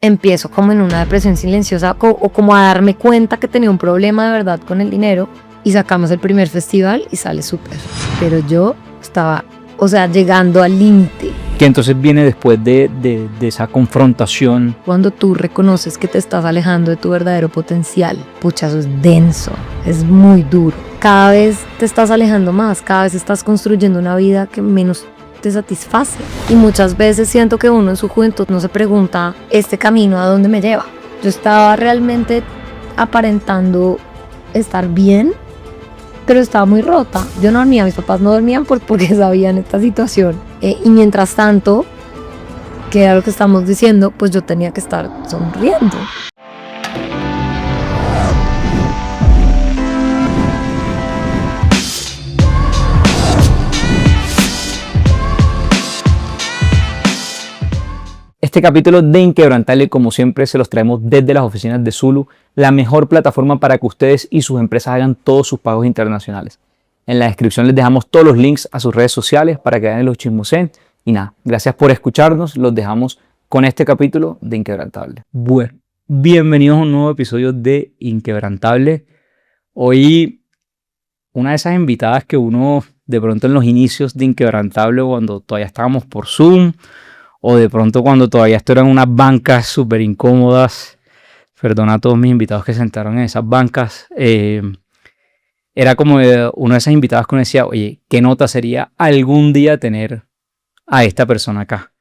empiezo como en una depresión silenciosa o como a darme cuenta que tenía un problema de verdad con el dinero, y sacamos el primer festival y sale súper. Pero yo estaba, llegando al límite. Que entonces viene después de esa confrontación. Cuando tú reconoces que te estás alejando de tu verdadero potencial, pucha, eso es denso, es muy duro. Cada vez te estás alejando más, cada vez estás construyendo una vida que menos te satisface. Y muchas veces siento que uno en su juventud no se pregunta, ¿este camino a dónde me lleva? Yo estaba realmente aparentando estar bien, pero estaba muy rota. Yo no dormía, mis papás no dormían porque sabían esta situación. Y mientras tanto, que era lo que estamos diciendo, pues yo tenía que estar sonriendo. Este capítulo de Inquebrantable, como siempre, se los traemos desde las oficinas de Zulu, la mejor plataforma para que ustedes y sus empresas hagan todos sus pagos internacionales. En la descripción les dejamos todos los links a sus redes sociales para que vayan y los chismoseen. Y nada, gracias por escucharnos. Los dejamos con este capítulo de Inquebrantable. Bueno, bienvenidos a un nuevo episodio de Inquebrantable. Hoy, una de esas invitadas que uno de pronto en los inicios de Inquebrantable, cuando todavía estábamos por Zoom, o de pronto cuando todavía esto eran unas bancas súper incómodas, perdona a todos mis invitados que se sentaron en esas bancas, era como uno de esas invitadas que uno decía, oye, qué nota sería algún día tener a esta persona acá.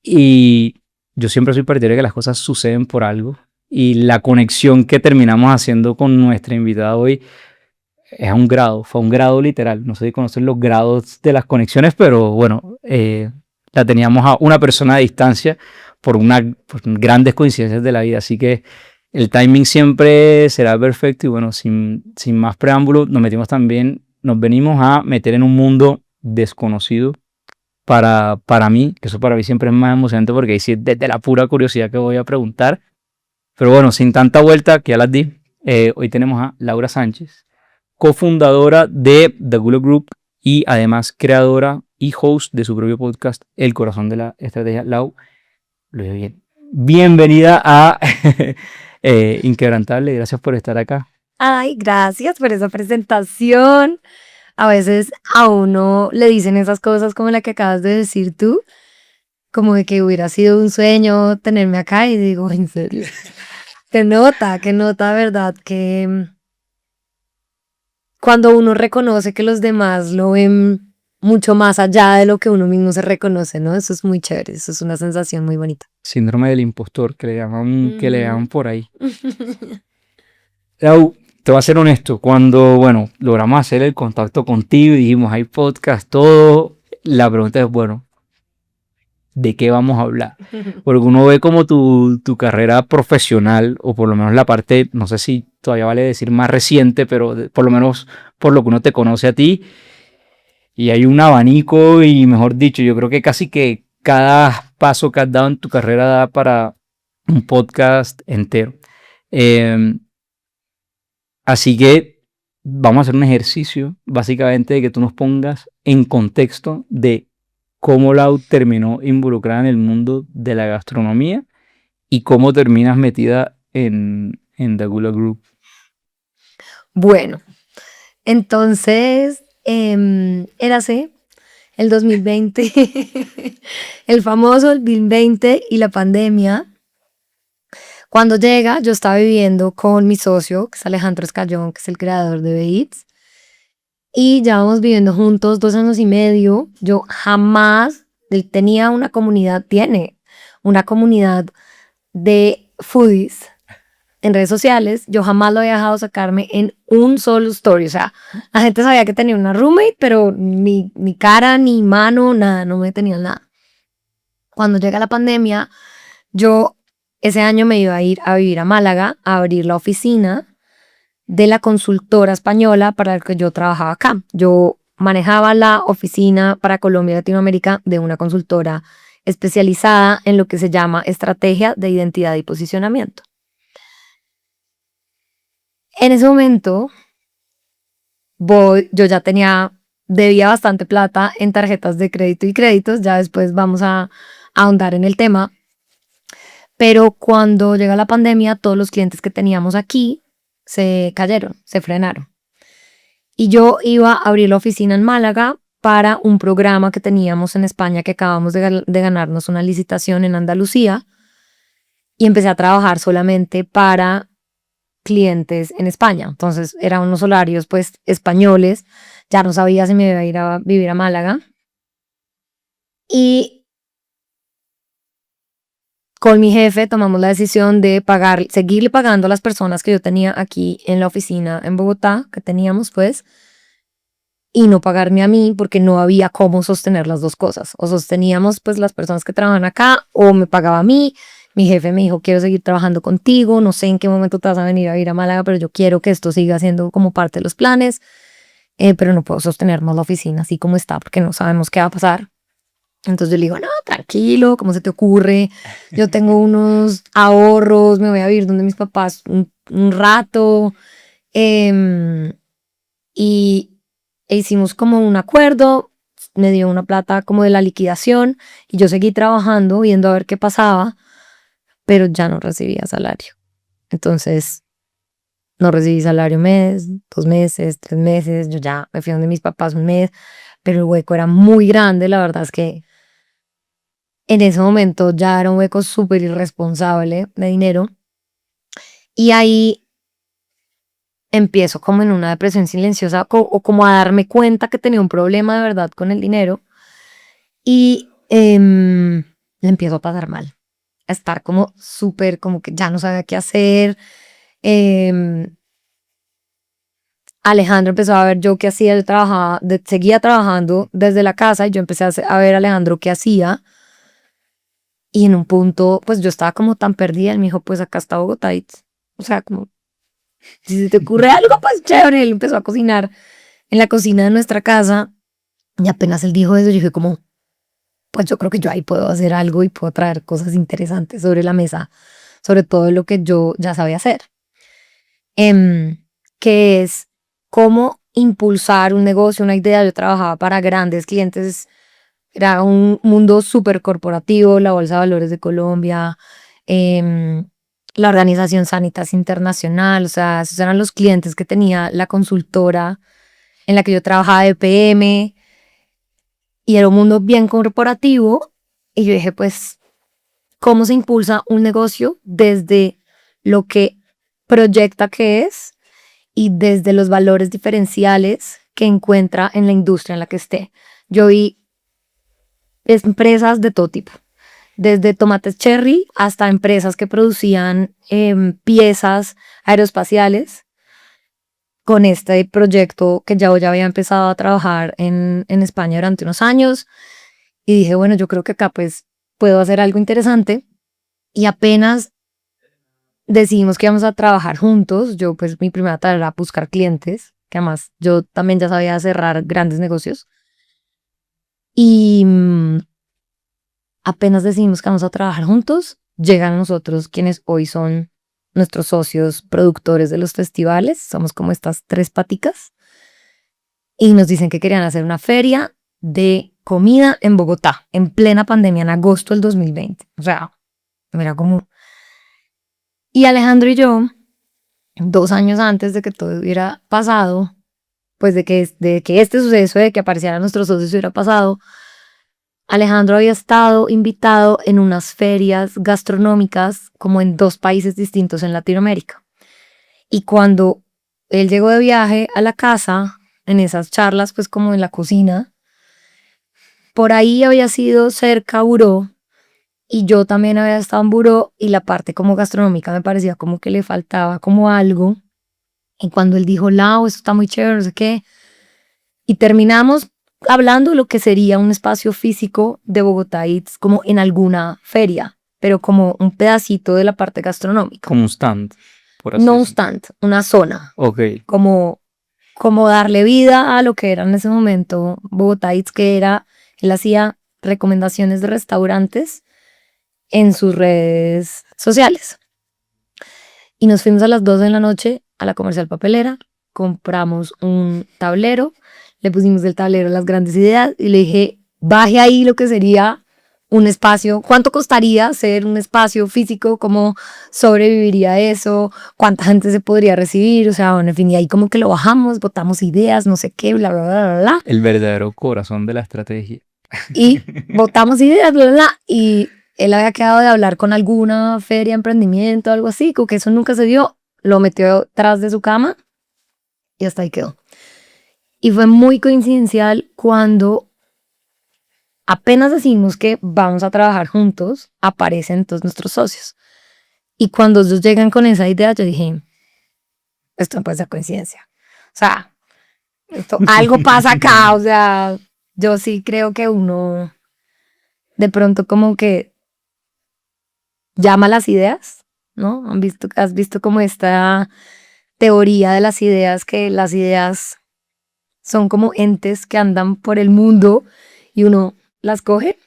Y yo siempre soy partidario de que las cosas suceden por algo, y la conexión que terminamos haciendo con nuestra invitada hoy es a un grado, fue a un grado literal. No sé si conocen los grados de las conexiones, pero bueno, la teníamos a una persona a distancia por grandes coincidencias de la vida, así que el timing siempre será perfecto. Y bueno, sin más preámbulos, nos venimos a meter en un mundo desconocido para mí, que eso para mí siempre es más emocionante porque ahí sí es desde la pura curiosidad que voy a preguntar. Pero bueno, sin tanta vuelta, que ya las di, hoy tenemos a Laura Sánchez, cofundadora de The Gulo Group y además creadora y host de su propio podcast, El Corazón de la Estrategia. Lau, lo dije bien. Bienvenida a Inquebrantable, gracias por estar acá. Ay, gracias por esa presentación. A veces a uno le dicen esas cosas como la que acabas de decir tú, como de que hubiera sido un sueño tenerme acá, y digo, en serio, qué nota, ¿verdad? Que cuando uno reconoce que los demás lo ven mucho más allá de lo que uno mismo se reconoce, ¿no? Eso es muy chévere, eso es una sensación muy bonita. Síndrome del impostor, que le llaman por ahí. Lau, te voy a ser honesto, cuando, bueno, logramos hacer el contacto contigo y dijimos, hay podcast, todo, la pregunta es, bueno, ¿de qué vamos a hablar? Porque uno ve como tu carrera profesional, o por lo menos la parte, no sé si todavía vale decir más reciente, pero por lo menos por lo que uno te conoce a ti, y hay un abanico, y mejor dicho, yo creo que casi que cada paso que has dado en tu carrera da para un podcast entero. Así que vamos a hacer un ejercicio, básicamente, de que tú nos pongas en contexto de cómo Lau terminó involucrada en el mundo de la gastronomía y cómo terminas metida en The Gulo Group. Bueno, entonces, érase el 2020, el famoso 2020 y la pandemia. Cuando llega, yo estaba viviendo con mi socio, que es Alejandro Escayón, que es el creador de Beats, y ya vamos viviendo juntos 2 años y medio. Yo jamás, él tenía una comunidad, tiene una comunidad de foodies en redes sociales. Yo jamás lo había dejado sacarme en un solo story. O sea, la gente sabía que tenía una roommate, pero ni cara, ni mano, nada, no me tenían nada. Cuando llega la pandemia, yo ese año me iba a ir a vivir a Málaga, a abrir la oficina de la consultora española para la que yo trabajaba acá. Yo manejaba la oficina para Colombia y Latinoamérica de una consultora especializada en lo que se llama estrategia de identidad y posicionamiento. En ese momento, yo ya debía bastante plata en tarjetas de crédito y créditos, ya después vamos a ahondar en el tema, Pero cuando llega la pandemia, todos los clientes que teníamos aquí se cayeron, se frenaron. Y yo iba a abrir la oficina en Málaga para un programa que teníamos en España, que acabamos de ganarnos una licitación en Andalucía, y empecé a trabajar solamente para clientes en España. Entonces eran unos horarios pues españoles, ya no sabía si me iba a ir a vivir a Málaga. Y con mi jefe tomamos la decisión de seguirle pagando a las personas que yo tenía aquí en la oficina en Bogotá, que teníamos pues, y no pagarme a mí porque no había cómo sostener las dos cosas. O sosteníamos pues las personas que trabajan acá o me pagaba a mí. Mi jefe me dijo, quiero seguir trabajando contigo, no sé en qué momento te vas a venir a vivir a Málaga, pero yo quiero que esto siga siendo como parte de los planes, pero no puedo sostener más la oficina así como está porque no sabemos qué va a pasar. Entonces yo le digo, no, tranquilo, ¿cómo se te ocurre? Yo tengo unos ahorros, me voy a vivir donde mis papás un rato. Y hicimos como un acuerdo, me dio una plata como de la liquidación y yo seguí trabajando, viendo a ver qué pasaba, pero ya no recibía salario. Entonces, no recibí salario un mes, 2 meses, 3 meses, yo ya me fui donde mis papás un mes, pero el hueco era muy grande, la verdad es que en ese momento ya era un hueco súper irresponsable de dinero. Y ahí empiezo como en una depresión silenciosa o como a darme cuenta que tenía un problema de verdad con el dinero y le empiezo a pasar mal, a estar como súper, como que ya no sabía qué hacer. em, Alejandro empezó a ver yo qué hacía, yo trabajaba, seguía trabajando desde la casa y yo empecé a ver a Alejandro qué hacía y en un punto pues yo estaba como tan perdida, él me dijo pues acá está Bogotá, o sea como si se te ocurre algo pues chévere. Él empezó a cocinar en la cocina de nuestra casa y apenas él dijo eso yo dije como pues yo creo que yo ahí puedo hacer algo y puedo traer cosas interesantes sobre la mesa, sobre todo lo que yo ya sabía hacer, que es cómo impulsar un negocio, una idea. Yo trabajaba para grandes clientes, era un mundo súper corporativo, la Bolsa de Valores de Colombia, em, la Organización Sanitas Internacional, o sea, esos eran los clientes que tenía la consultora en la que yo trabajaba de PM, y era un mundo bien corporativo, y yo dije, pues, ¿cómo se impulsa un negocio desde lo que proyecta que es y desde los valores diferenciales que encuentra en la industria en la que esté? Yo vi empresas de todo tipo, desde tomates cherry hasta empresas que producían piezas aeroespaciales, con este proyecto que ya había empezado a trabajar en España durante unos años. Y dije, bueno, yo creo que acá pues puedo hacer algo interesante. Y apenas decidimos que íbamos a trabajar juntos, yo pues mi primera tarea era buscar clientes, que además yo también ya sabía cerrar grandes negocios. Y apenas decidimos que vamos a trabajar juntos, llegan a nosotros quienes hoy son nuestros socios productores de los festivales, somos como estas tres paticas, y nos dicen que querían hacer una feria de comida en Bogotá, en plena pandemia, en agosto del 2020. O sea, mira como... Y Alejandro y yo, 2 años antes de que todo hubiera pasado, pues de que este suceso, de que aparecieran nuestros socios hubiera pasado, Alejandro había estado invitado en unas ferias gastronómicas como en 2 países distintos en Latinoamérica. Y cuando él llegó de viaje a la casa, en esas charlas, pues como en la cocina, por ahí había sido cerca Buró y yo también había estado en Buró y la parte como gastronómica me parecía como que le faltaba como algo. Y cuando él dijo, Lau, esto está muy chévere, no sé qué, y terminamos hablando de lo que sería un espacio físico de Bogotá Eats como en alguna feria, pero como un pedacito de la parte gastronómica. Como un stand, por así No un decirlo. stand, una zona. Ok. Como darle vida a lo que era en ese momento Bogotá Eats, que era, él hacía recomendaciones de restaurantes en sus redes sociales. Y nos fuimos a las 12 de la noche a la Comercial Papelera, compramos un tablero, le pusimos el tablero las grandes ideas y le dije, baje ahí lo que sería un espacio, cuánto costaría hacer un espacio físico, cómo sobreviviría eso, cuánta gente se podría recibir, o sea, bueno, en fin, y ahí como que lo bajamos, botamos ideas, no sé qué, bla, bla, bla, bla, bla. El verdadero corazón de la estrategia. Y botamos ideas, bla, bla, bla, y él había quedado de hablar con alguna feria de emprendimiento, algo así, como que eso nunca se dio, lo metió tras de su cama y hasta ahí quedó. Y fue muy coincidencial cuando apenas decimos que vamos a trabajar juntos, aparecen todos nuestros socios. Y cuando ellos llegan con esa idea, yo dije, esto no puede ser coincidencia. O sea, algo pasa acá, o sea, yo sí creo que uno de pronto como que llama las ideas, ¿no? Has visto como esta teoría de las ideas, que las ideas son como entes que andan por el mundo y uno las coge.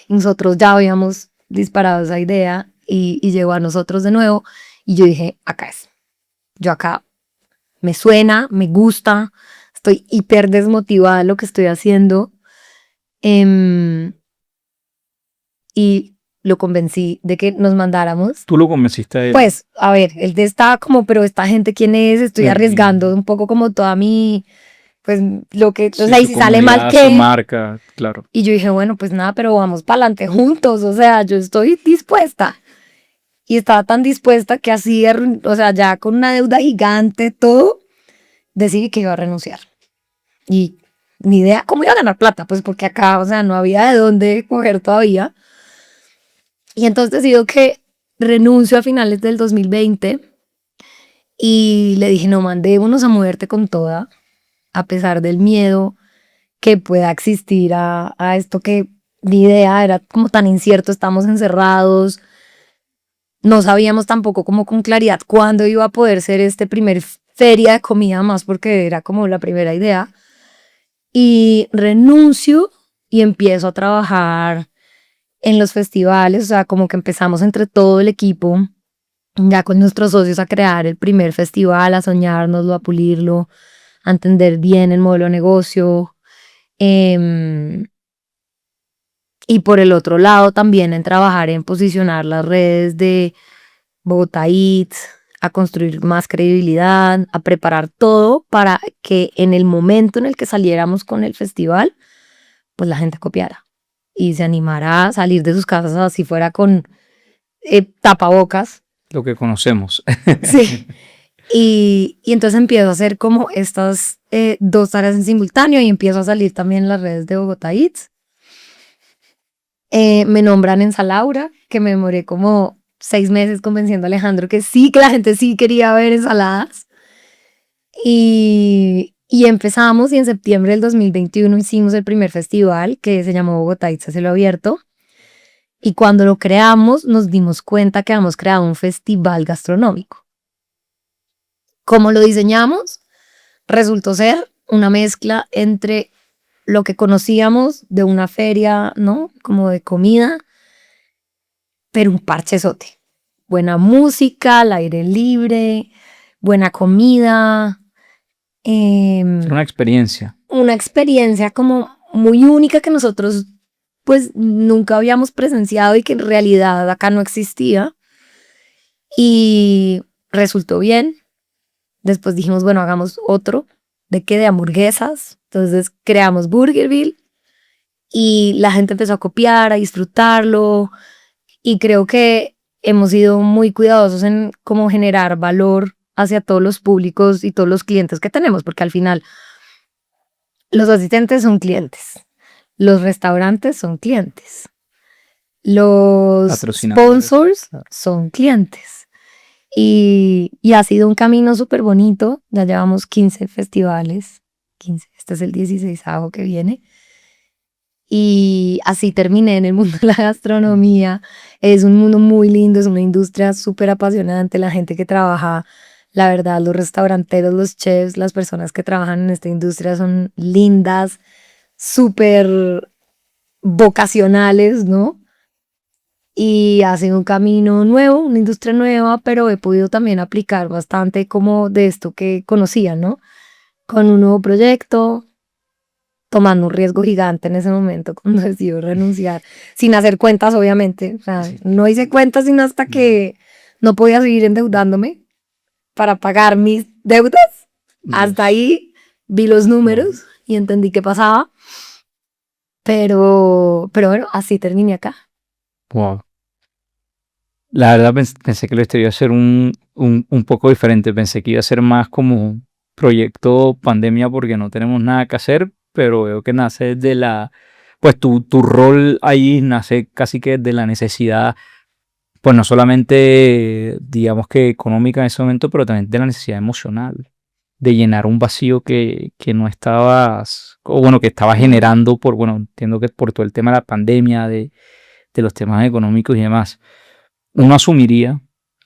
Y nosotros ya habíamos disparado esa idea y llegó a nosotros de nuevo y yo dije, acá es. Yo acá me suena, me gusta, estoy hiper desmotivada de lo que estoy haciendo. Y lo convencí de que nos mandáramos. Tú lo convenciste a él. Pues, a ver, él estaba como, pero esta gente, ¿quién es? Estoy arriesgando un poco como toda mi, pues, lo que, Sí, o sea, y su si sale mal, comunidad, su ¿qué? marca, claro. Y yo dije, bueno, pues nada, pero vamos para adelante juntos, o sea, yo estoy dispuesta. Y estaba tan dispuesta que así, o sea, ya con una deuda gigante, todo, decidí que iba a renunciar. Y ni idea cómo iba a ganar plata, pues porque acá, o sea, no había de dónde coger todavía. Y entonces decido que renuncio a finales del 2020 y le dije, no, mandémonos a moverte con toda, a pesar del miedo que pueda existir a esto que ni idea, era como tan incierto, estamos encerrados, no sabíamos tampoco como con claridad cuándo iba a poder ser este primer feria de comida más porque era como la primera idea. Y renuncio y empiezo a trabajar en los festivales, o sea, como que empezamos entre todo el equipo, ya con nuestros socios, a crear el primer festival, a soñárnoslo, a pulirlo, a entender bien el modelo de negocio. Y por el otro lado también en trabajar en posicionar las redes de Bogotá Eats, a construir más credibilidad, a preparar todo para que en el momento en el que saliéramos con el festival, pues la gente copiara y se animara a salir de sus casas así fuera con tapabocas. Lo que conocemos. Sí. Y entonces empiezo a hacer como estas dos tareas en simultáneo y empiezo a salir también en las redes de Bogotá Eats. Me nombran en Salaura, que me demoré como 6 meses convenciendo a Alejandro que sí, que la gente sí quería ver ensaladas. Y empezamos y en septiembre del 2021 hicimos el primer festival que se llamó Bogotá Eats a cielo abierto. Y cuando lo creamos nos dimos cuenta que habíamos creado un festival gastronómico. ¿Cómo lo diseñamos? Resultó ser una mezcla entre lo que conocíamos de una feria, ¿no? Como de comida, pero un parchezote. Buena música, al aire libre, buena comida. Es una experiencia. Una experiencia como muy única que nosotros pues nunca habíamos presenciado y que en realidad acá no existía. Y resultó bien. Después dijimos, bueno, hagamos otro. ¿De qué? De hamburguesas. Entonces creamos Burgerville y la gente empezó a copiar, a disfrutarlo. Y creo que hemos sido muy cuidadosos en cómo generar valor hacia todos los públicos y todos los clientes que tenemos, porque al final los asistentes son clientes, los restaurantes son clientes, los sponsors son clientes. Y ha sido un camino súper bonito. Ya llevamos 15 festivales, 15, este es el 16º que viene. Y así terminé en el mundo de la gastronomía. Es un mundo muy lindo, es una industria súper apasionante. La gente que trabaja, la verdad, los restauranteros, los chefs, las personas que trabajan en esta industria son lindas, súper vocacionales, ¿no? Y ha sido un camino nuevo, una industria nueva, pero he podido también aplicar bastante como de esto que conocía, ¿no? Con un nuevo proyecto, tomando un riesgo gigante en ese momento cuando decidí renunciar, sin hacer cuentas, obviamente. O sea, no hice cuentas sino hasta que no podía seguir endeudándome para pagar mis deudas. Hasta ahí vi los números y entendí qué pasaba. Pero bueno, así terminé acá. Wow. La verdad pensé que la historia iba a ser un poco diferente. Pensé que iba a ser más como proyecto pandemia porque no tenemos nada que hacer, pero veo que nace de pues tu rol ahí nace casi que de la necesidad, pues no solamente digamos que económica en ese momento, pero también de la necesidad emocional, de llenar un vacío que no estabas, o bueno, que estabas generando bueno, entiendo que por todo el tema de la pandemia, de los temas económicos y demás. Uno asumiría,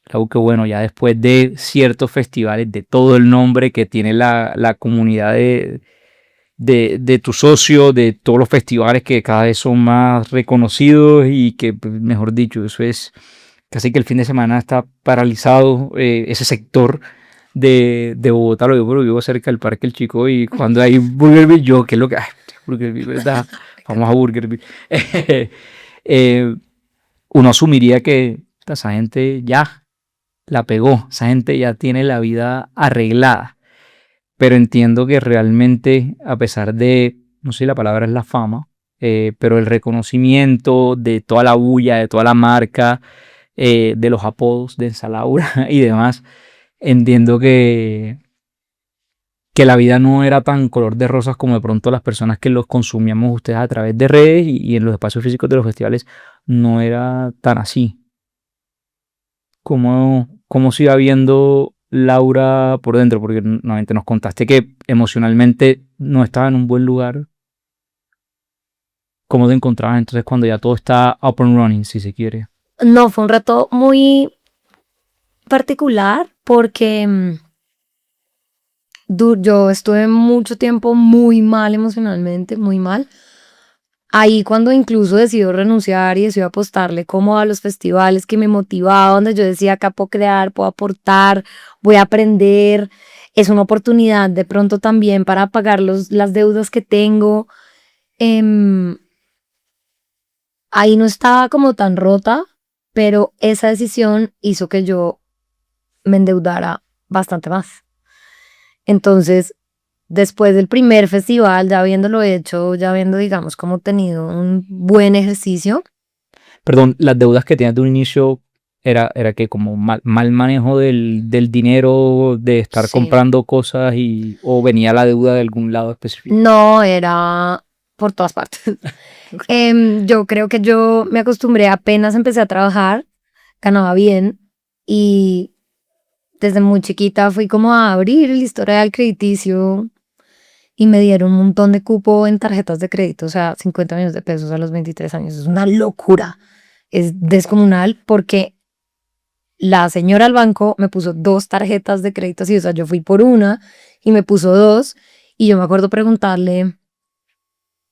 Lau, que bueno, ya después de ciertos festivales, de todo el nombre que tiene la comunidad de tu socio, de todos los festivales que cada vez son más reconocidos y que, mejor dicho, eso es casi que el fin de semana está paralizado ese sector de Bogotá. Lo digo porque vivo cerca del Parque El Chico y cuando hay Burgerville, yo, ¿qué es lo que? Ay, Burgerville, ¿verdad? Vamos a Burgerville. Uno asumiría que esa gente ya la pegó, esa gente ya tiene la vida arreglada, pero entiendo que realmente a pesar de, no sé si la palabra es la fama, pero el reconocimiento de toda la bulla, de toda la marca, de los apodos de Ensalaura y demás, entiendo que la vida no era tan color de rosas como de pronto las personas que los consumíamos ustedes a través de redes y en los espacios físicos de los festivales no era tan así. ¿Cómo se iba viendo Laura por dentro? Porque nuevamente nos contaste que emocionalmente no estaba en un buen lugar. ¿Cómo te encontrabas entonces cuando ya todo está up and running, si se quiere? No, fue un reto muy particular porque yo estuve mucho tiempo muy mal emocionalmente, muy mal. Ahí cuando incluso decido renunciar y decido apostarle como a los festivales que me motivaba, donde yo decía, acá puedo crear, puedo aportar, voy a aprender, es una oportunidad de pronto también para pagar las deudas que tengo. Ahí no estaba como tan rota, pero esa decisión hizo que yo me endeudara bastante más. Entonces, después del primer festival, ya habiéndolo hecho, ya habiendo, digamos, como tenido un buen ejercicio. Perdón, las deudas que tenías de un inicio era que como mal manejo del dinero, de estar Sí. comprando cosas o venía la deuda de algún lado específico. No, era por todas partes. Yo creo que yo me acostumbré apenas empecé a trabajar, ganaba bien y desde muy chiquita fui como a abrir el historial crediticio y me dieron un montón de cupo en tarjetas de crédito, o sea, 50 millones de pesos a los 23 años. Es una locura, es descomunal porque la señora del banco me puso 2 tarjetas de crédito así, o sea, yo fui por una y me puso 2 y yo me acuerdo preguntarle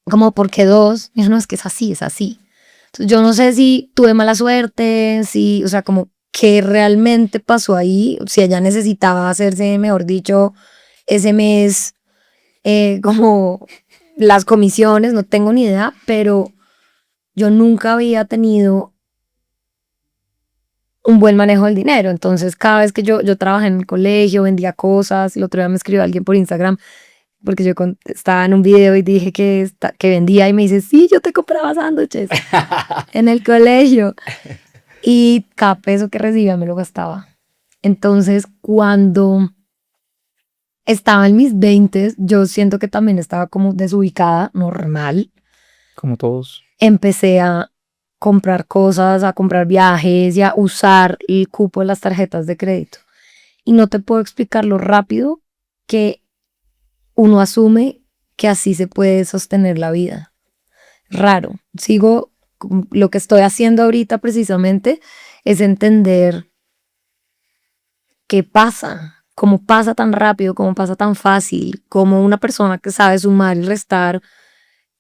como, ¿por qué 2? Me dijo, no, es que es así, es así. Entonces, yo no sé si tuve mala suerte, o sea, como qué realmente pasó ahí, si ella necesitaba hacerse, mejor dicho, ese mes, como las comisiones, no tengo ni idea, pero yo nunca había tenido un buen manejo del dinero. Entonces, cada vez que yo trabajé en el colegio, vendía cosas, el otro día me escribió alguien por Instagram, porque yo estaba en un video y dije que vendía y me dice, sí, yo te compraba sándwiches en el colegio. Y cada peso que recibía me lo gastaba. Entonces, cuando estaba en mis 20, yo siento que también estaba como desubicada, normal. Como todos. Empecé a comprar cosas, a comprar viajes y a usar el cupo de las tarjetas de crédito. Y no te puedo explicar lo rápido que uno asume que así se puede sostener la vida. Raro. Lo que estoy haciendo ahorita precisamente es entender qué pasa, cómo pasa tan rápido, cómo pasa tan fácil, como una persona que sabe sumar y restar,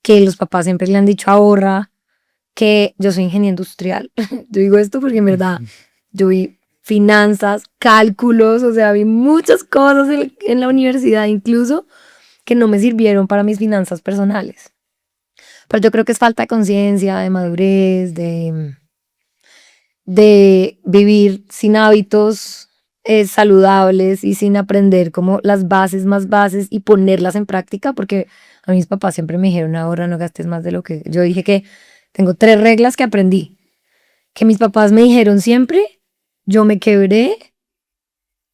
que los papás siempre le han dicho ahorra, que yo soy ingeniero industrial. Yo digo esto porque en verdad yo vi finanzas, cálculos, o sea, vi muchas cosas en la universidad incluso, que no me sirvieron para mis finanzas personales. Pero yo creo que es falta de conciencia, de madurez, de vivir sin hábitos saludables y sin aprender como las bases más bases y ponerlas en práctica, porque a mis papás siempre me dijeron, ahora no gastes más de lo que... Yo dije que tengo 3 reglas que aprendí, que mis papás me dijeron siempre, yo me quebré,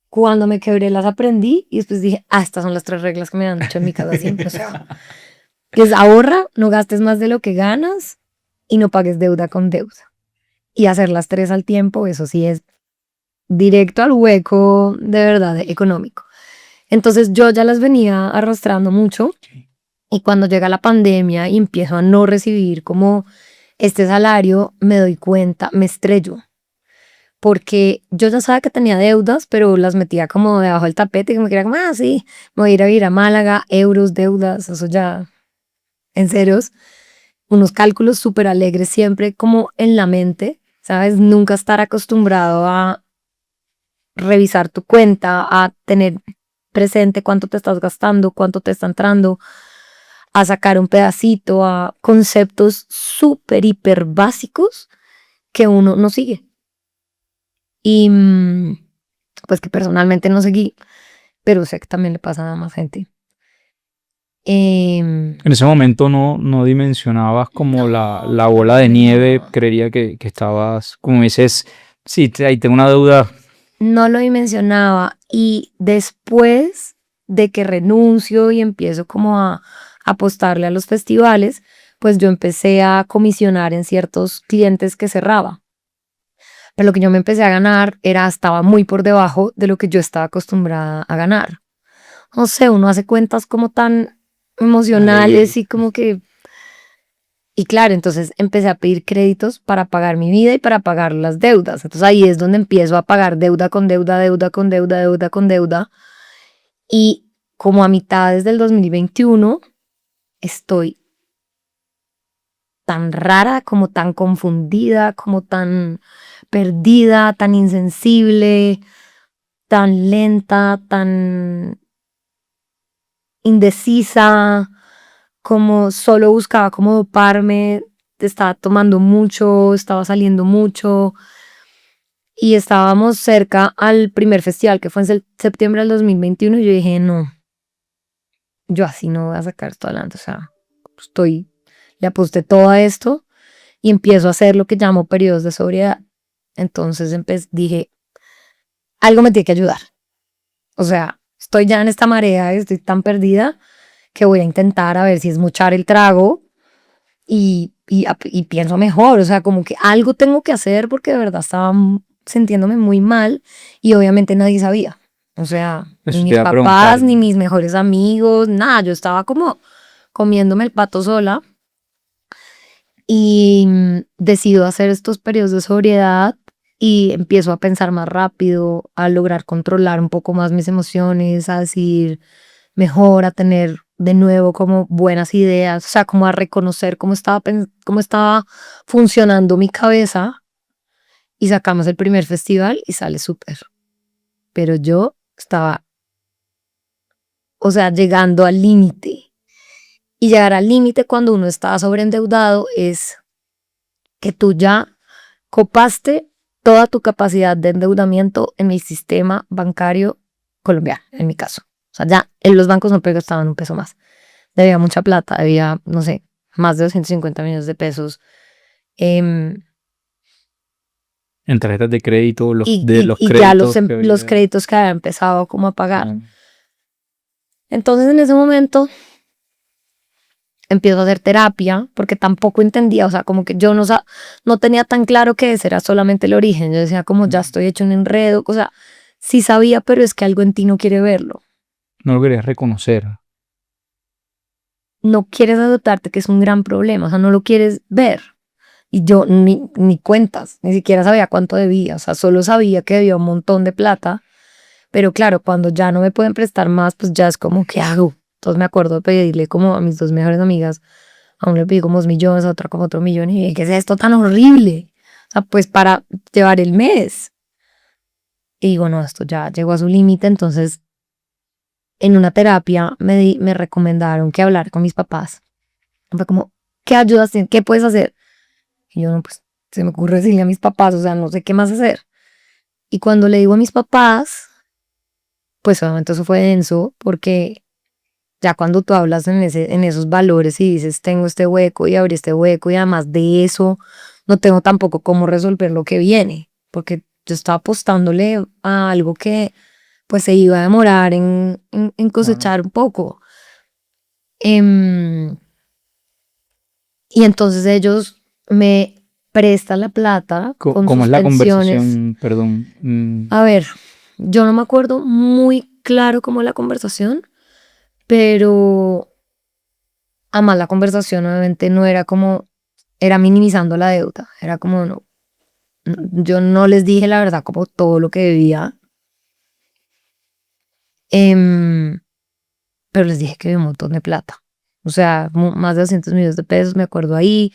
cuando me quebré las aprendí y después dije, estas son las 3 reglas que me han dicho en mi casa siempre, o sea, que es ahorra, no gastes más de lo que ganas y no pagues deuda con deuda. Y hacer las 3 al tiempo, eso sí es directo al hueco de verdad económico. Entonces yo ya las venía arrastrando mucho y cuando llega la pandemia y empiezo a no recibir como este salario, me doy cuenta, me estrello. Porque yo ya sabía que tenía deudas, pero las metía como debajo del tapete, que me quería como, sí, me voy a ir a vivir a Málaga, euros, deudas, eso ya en ceros. Unos cálculos súper alegres siempre como en la mente, ¿sabes? Nunca estar acostumbrado a revisar tu cuenta, a tener presente cuánto te estás gastando, cuánto te está entrando, a sacar un pedacito, a conceptos súper, hiper básicos que uno no sigue. Y pues que personalmente no seguí, pero sé que también le pasa a más gente. En ese momento no dimensionabas como la bola de nieve, creería que estabas, como dices, sí, ahí tengo una deuda. No lo dimensionaba y después de que renuncio y empiezo como a apostarle a los festivales, pues yo empecé a comisionar en ciertos clientes que cerraba. Pero lo que yo me empecé a ganar estaba muy por debajo de lo que yo estaba acostumbrada a ganar. No sé, uno hace cuentas como tan emocionales y como que... Y claro, entonces empecé a pedir créditos para pagar mi vida y para pagar las deudas. Entonces ahí es donde empiezo a pagar deuda con deuda, deuda con deuda, deuda con deuda. Y como a mitades del 2021 estoy tan rara, como tan confundida, como tan perdida, tan insensible, tan lenta, tan indecisa, como solo buscaba como doparme, estaba tomando mucho, estaba saliendo mucho y estábamos cerca al primer festival que fue en septiembre del 2021 y yo dije, no, yo así no voy a sacar esto adelante, o sea, le aposté todo a esto y empiezo a hacer lo que llamo periodos de sobriedad. Entonces dije, algo me tiene que ayudar, o sea, estoy ya en esta marea, estoy tan perdida que voy a intentar a ver si es mochar el trago y pienso mejor, o sea, como que algo tengo que hacer porque de verdad estaba sintiéndome muy mal y obviamente nadie sabía, o sea, Eso ni te mis iba a papás, preguntar. ni mis mejores amigos, nada, yo estaba como comiéndome el pato sola y decido hacer estos periodos de sobriedad y empiezo a pensar más rápido, a lograr controlar un poco más mis emociones, a decir mejor, a tener de nuevo como buenas ideas, o sea, como a reconocer cómo estaba funcionando mi cabeza y sacamos el primer festival y sale súper. Pero yo estaba, o sea, llegando al límite. Y llegar al límite cuando uno está sobreendeudado es que tú ya copaste toda tu capacidad de endeudamiento en el sistema bancario colombiano, en mi caso. O sea, ya en los bancos no estaban un peso más. Debía mucha plata, debía, no sé, más de 250 millones de pesos. em, En tarjetas de crédito, y, de y, los y ya créditos que los había. créditos que había empezado como a pagar. Entonces en ese momento empiezo a hacer terapia porque tampoco entendía, o sea, como que yo no tenía tan claro que ese era solamente el origen. Yo decía como ya estoy hecho un enredo, o sea, sí sabía, pero es que algo en ti no quiere verlo. No lo querías reconocer. No quieres adoptarte, que es un gran problema, o sea, no lo quieres ver. Y yo ni cuentas, ni siquiera sabía cuánto debía, o sea, solo sabía que debía un montón de plata, pero claro, cuando ya no me pueden prestar más, pues ya es como, ¿qué hago? Entonces me acuerdo de pedirle como a mis 2 mejores amigas, a una le pedí como 2 millones, a otra como otro millón, y dije, ¿qué es esto tan horrible? O sea, pues para llevar el mes. Y digo, no, esto ya llegó a su límite, entonces en una terapia me recomendaron que hablar con mis papás. Fue como, ¿qué ayudas tienes? ¿Qué puedes hacer? Y yo, no, pues se me ocurre decirle a mis papás, o sea, no sé qué más hacer. Y cuando le digo a mis papás, pues obviamente eso fue denso, porque ya cuando tú hablas en esos valores y dices, tengo este hueco y abrí este hueco y además de eso, no tengo tampoco cómo resolver lo que viene, porque yo estaba apostándole a algo que pues se iba a demorar en Claro. cosechar un poco. Em, y entonces ellos me prestan la plata con ¿Cómo es sus la pensiones. conversación? Perdón. A ver, yo no me acuerdo muy claro cómo la conversación, pero además la conversación obviamente no era como, era minimizando la deuda, era como no, yo no les dije la verdad como todo lo que debía, em, pero les dije que había un montón de plata, o sea, más de 200 millones de pesos, me acuerdo ahí,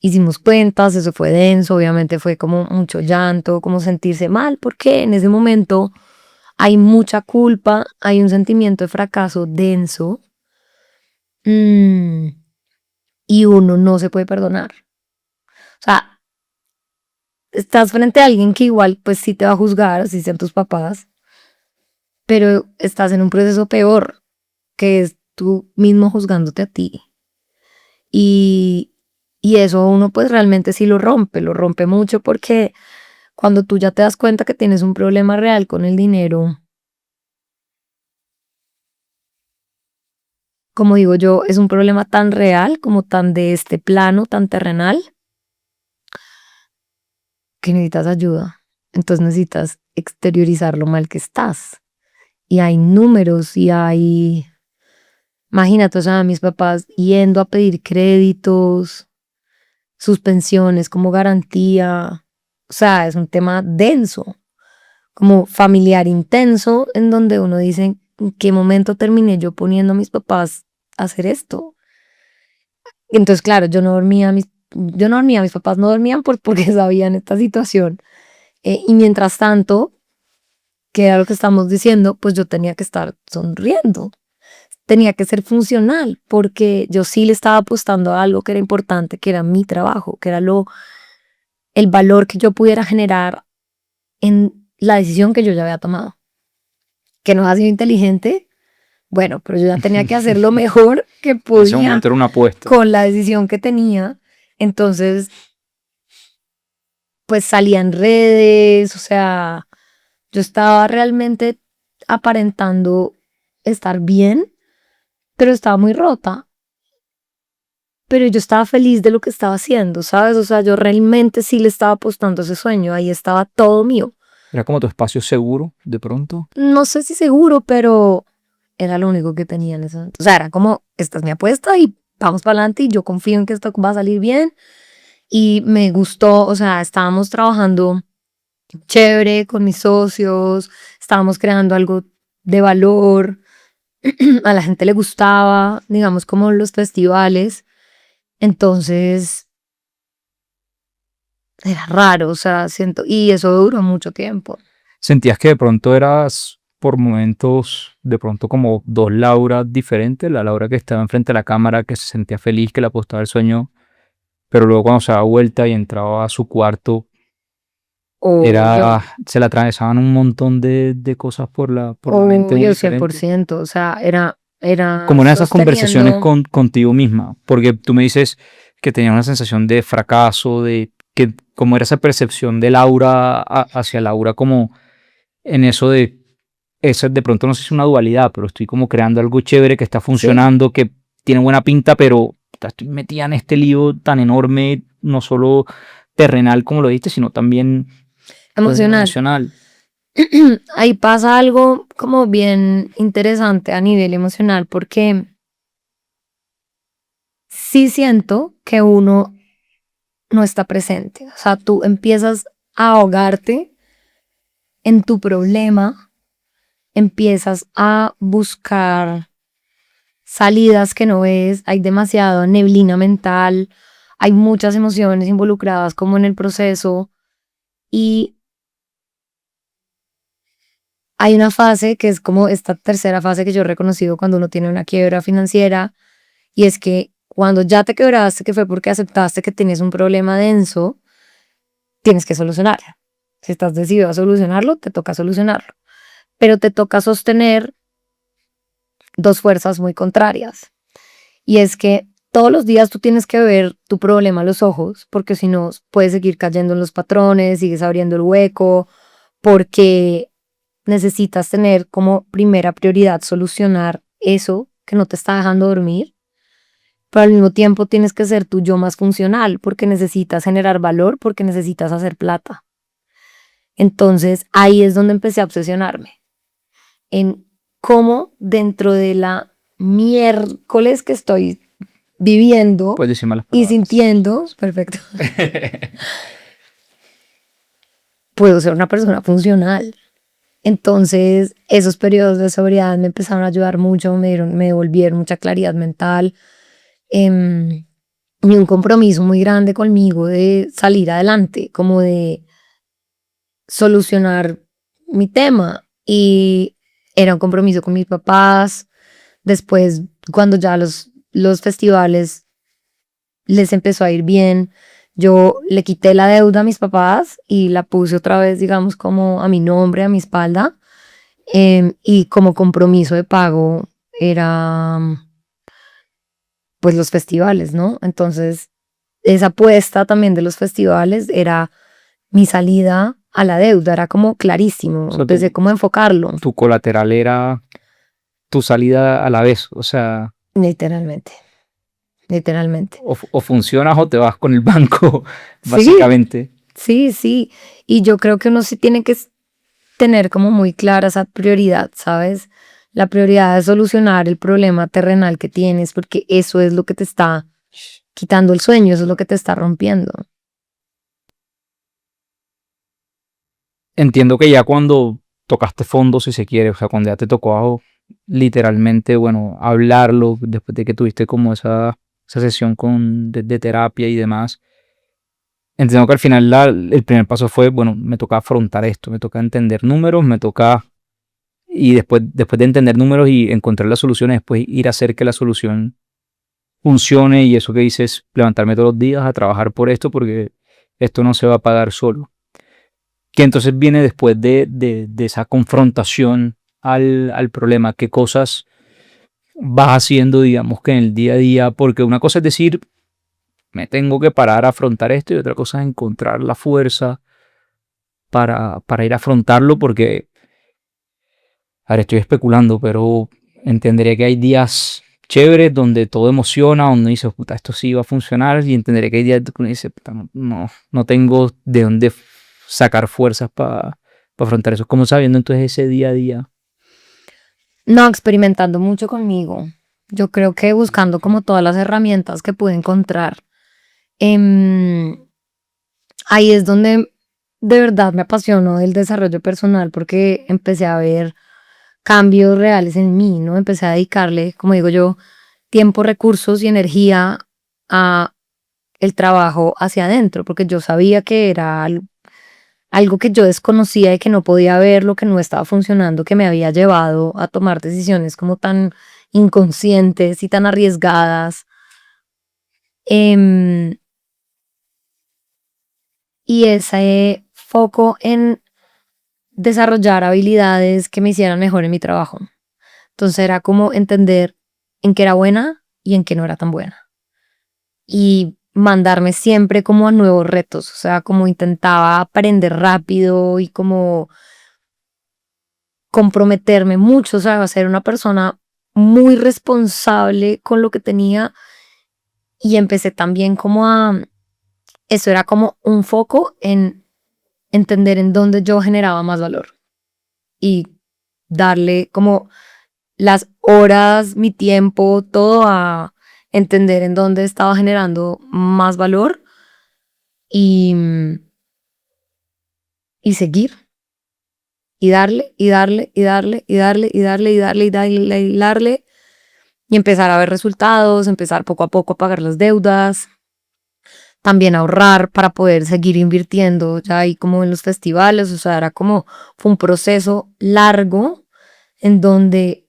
hicimos cuentas, eso fue denso, obviamente fue como mucho llanto, como sentirse mal, porque en ese momento hay mucha culpa, hay un sentimiento de fracaso denso, mm, y uno no se puede perdonar. O sea, estás frente a alguien que igual pues sí te va a juzgar, así sean tus papás, pero estás en un proceso peor, que es tú mismo juzgándote a ti. Y, y eso uno pues realmente sí lo rompe mucho porque cuando tú ya te das cuenta que tienes un problema real con el dinero, como digo yo, es un problema tan real como tan de este plano, tan terrenal, que necesitas ayuda. Entonces necesitas exteriorizar lo mal que estás. Y hay números y hay, imagínate, o sea, mis papás yendo a pedir créditos, sus pensiones como garantía. O sea, es un tema denso, como familiar intenso, en donde uno dice, ¿en qué momento terminé yo poniendo a mis papás a hacer esto? Y entonces, claro, yo no dormía, mis papás no dormían porque sabían esta situación. Y mientras tanto, que era lo que estamos diciendo, pues yo tenía que estar sonriendo, tenía que ser funcional, porque yo sí le estaba apostando a algo que era importante, que era mi trabajo, que era el valor que yo pudiera generar en la decisión que yo ya había tomado. Que no ha sido inteligente, bueno, pero yo ya tenía que hacer lo mejor que En ese podía momento era una apuesta. con la decisión que tenía. Entonces, pues salía en redes, o sea, yo estaba realmente aparentando estar bien, pero estaba muy rota. Pero yo estaba feliz de lo que estaba haciendo, ¿sabes? O sea, yo realmente sí le estaba apostando a ese sueño, ahí estaba todo mío. Era como tu espacio seguro, de pronto. No sé si seguro, pero era lo único que tenía en ese momento. O sea, era como, esta es mi apuesta y vamos para adelante y yo confío en que esto va a salir bien. Y me gustó, o sea, estábamos trabajando chévere con mis socios, estábamos creando algo de valor, a la gente le gustaba, digamos, como los festivales. Entonces, era raro, o sea, siento, y eso duró mucho tiempo. ¿Sentías que de pronto eras por momentos, de pronto como dos Lauras diferentes? La Laura que estaba enfrente de la cámara, que se sentía feliz, que le apostaba el sueño, pero luego cuando se daba vuelta y entraba a su cuarto, Obvio, se le atravesaban un montón de cosas por la mente muy obvio, cien por diferentes. ciento, o sea, era Como una de esas conversaciones sosteniendo, contigo misma, porque tú me dices que tenías una sensación de fracaso, de que como era esa percepción de Laura hacia Laura, como en eso de, eso de pronto no sé si es una dualidad, pero estoy como creando algo chévere que está sí, funcionando, que tiene buena pinta, pero puta, estoy metida en este lío tan enorme, no solo terrenal como lo dijiste, sino también pues en lo emocional. emocional. Ahí pasa algo como bien interesante a nivel emocional, porque sí siento que uno no está presente, o sea, tú empiezas a ahogarte en tu problema, empiezas a buscar salidas que no ves, hay demasiada neblina mental, hay muchas emociones involucradas como en el proceso y hay una fase que es como esta tercera fase que yo he reconocido cuando uno tiene una quiebra financiera, y es que cuando ya te quebraste, que fue porque aceptaste que tienes un problema denso, tienes que solucionarlo. Si estás decidido a solucionarlo, te toca solucionarlo. Pero te toca sostener dos fuerzas muy contrarias. Y es que todos los días tú tienes que ver tu problema a los ojos, porque si no, puedes seguir cayendo en los patrones, sigues abriendo el hueco, porque necesitas tener como primera prioridad solucionar eso que no te está dejando dormir, pero al mismo tiempo tienes que ser tu yo más funcional, porque necesitas generar valor, porque necesitas hacer plata. Entonces ahí es donde empecé a obsesionarme en cómo dentro de la miércoles que estoy viviendo Puedes decir malas y palabras. sintiendo, perfecto, puedo ser una persona funcional. Entonces, esos periodos de sobriedad me empezaron a ayudar mucho, me devolvieron mucha claridad mental, em, y un compromiso muy grande conmigo de salir adelante, como de solucionar mi tema. Y era un compromiso con mis papás. Después, cuando ya los festivales les empezó a ir bien, yo le quité la deuda a mis papás y la puse otra vez, digamos, como a mi nombre, a mi espalda. Y como compromiso de pago era pues los festivales, ¿no? Entonces, esa apuesta también de los festivales era mi salida a la deuda, era como clarísimo, O sea, empecé como a enfocarlo, tu colateral era tu salida a la vez. O sea, literalmente, literalmente. o funcionas o te vas con el banco, Sí, básicamente. sí, sí. Y yo creo que uno sí tiene que tener como muy clara esa prioridad, ¿sabes? La prioridad es solucionar el problema terrenal que tienes, porque eso es lo que te está quitando el sueño, eso es lo que te está rompiendo. Entiendo que ya cuando tocaste fondo, si se quiere, o sea, cuando ya te tocó literalmente, bueno, hablarlo, después de que tuviste como esa sesión de terapia y demás, entiendo que al final el primer paso fue, bueno, me toca afrontar esto, me toca entender números, me toca, y después de entender números y encontrar las soluciones, después ir a hacer que la solución funcione y eso que dices, levantarme todos los días a trabajar por esto porque esto no se va a pagar solo. Que entonces viene después de esa confrontación al problema, qué cosas vas haciendo, digamos, que en el día a día, porque una cosa es decir, me tengo que parar a afrontar esto y otra cosa es encontrar la fuerza para ir a afrontarlo, porque, ahora estoy especulando, pero entendería que hay días chéveres donde todo emociona, donde dices, puta, esto sí va a funcionar, y entenderé que hay días donde uno dice, puta, no tengo de dónde sacar fuerzas para afrontar eso. ¿Cómo sabiendo entonces ese día a día? No, experimentando mucho conmigo. Yo creo que buscando como todas las herramientas que pude encontrar. Em, Ahí es donde de verdad me apasionó el desarrollo personal porque empecé a ver cambios reales en mí, ¿no? Empecé a dedicarle, como digo yo, tiempo, recursos y energía a el trabajo hacia adentro, porque yo sabía que era algo que yo desconocía y que no podía ver, lo que no estaba funcionando, que me había llevado a tomar decisiones como tan inconscientes y tan arriesgadas. Em, y ese foco en desarrollar habilidades que me hicieran mejor en mi trabajo. Entonces era como entender en qué era buena y en qué no era tan buena. Y mandarme siempre como a nuevos retos, o sea, como intentaba aprender rápido y como comprometerme mucho, o sea, ser una persona muy responsable con lo que tenía. Y empecé también como eso era como un foco en entender en dónde yo generaba más valor y darle como las horas, mi tiempo, todo a entender en dónde estaba generando más valor y, y seguir y darle y darle y darle y darle y darle y darle y darle y darle y empezar a ver resultados, empezar poco a poco a pagar las deudas. también ahorrar para poder seguir invirtiendo ya ahí como en los festivales, o sea, fue un proceso largo en donde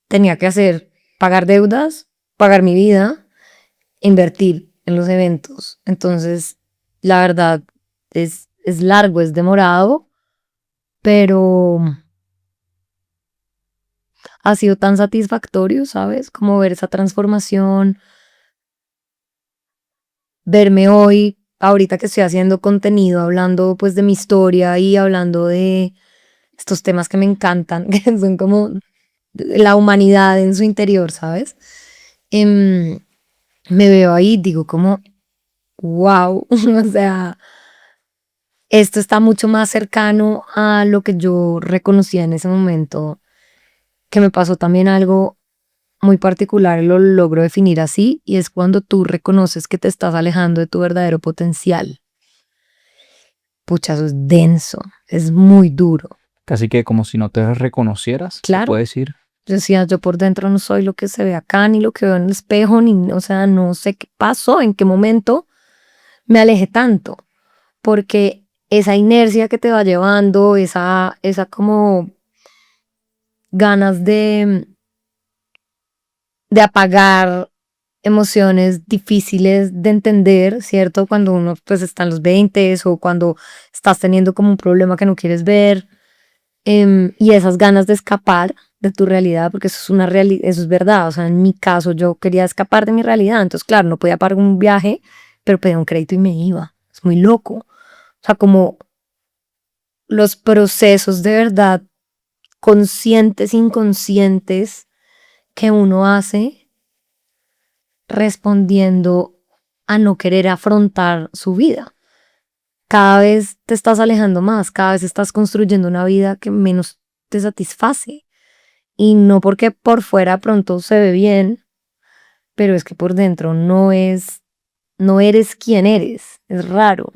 tenía que pagar deudas, pagar mi vida, invertir en los eventos. Entonces, la verdad, es largo, es demorado, pero ha sido tan satisfactorio, ¿sabes? Como ver esa transformación, verme hoy, ahorita que estoy haciendo contenido, hablando pues de mi historia y hablando de estos temas que me encantan, que son como la humanidad en su interior, ¿sabes? Em, Me veo ahí, digo como, wow, o sea, esto está mucho más cercano a lo que yo reconocía en ese momento, que me pasó también algo muy particular, lo logro definir así, y es cuando tú reconoces que te estás alejando de tu verdadero potencial. Pucha, eso es denso, es muy duro. Casi que como si no te reconocieras, se Claro, puede decir. yo decía, yo por dentro no soy lo que se ve acá, ni lo que veo en el espejo, ni, o sea, no sé qué pasó, en qué momento me alejé tanto, porque esa inercia que te va llevando, esa como ganas de apagar emociones difíciles de entender, ¿cierto? Cuando uno pues está en los 20 o cuando estás teniendo como un problema que no quieres ver, y esas ganas de escapar de tu realidad, porque eso es una realidad, eso es verdad, o sea, en mi caso yo quería escapar de mi realidad, entonces claro, no podía pagar un viaje, pero pedía un crédito y me iba, es muy loco, o sea, como los procesos de verdad conscientes, inconscientes que uno hace respondiendo a no querer afrontar su vida. Cada vez te estás alejando más, cada vez estás construyendo una vida que menos te satisface. Y no porque por fuera pronto se ve bien, pero es que por dentro no eres quien eres. Es raro.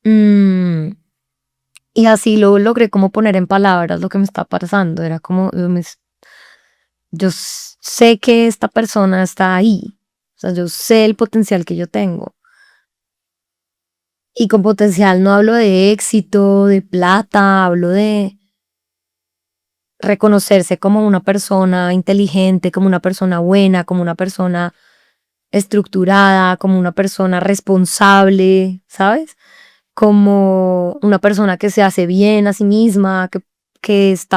Mm, y así lo logré como poner en palabras lo que me está pasando. Era como, sé que esta persona está ahí. O sea, yo sé el potencial que yo tengo. Y con potencial no hablo de éxito, de plata, hablo de reconocerse como una persona inteligente, como una persona buena, como una persona estructurada, como una persona responsable, ¿sabes? Como una persona que se hace bien a sí misma, que es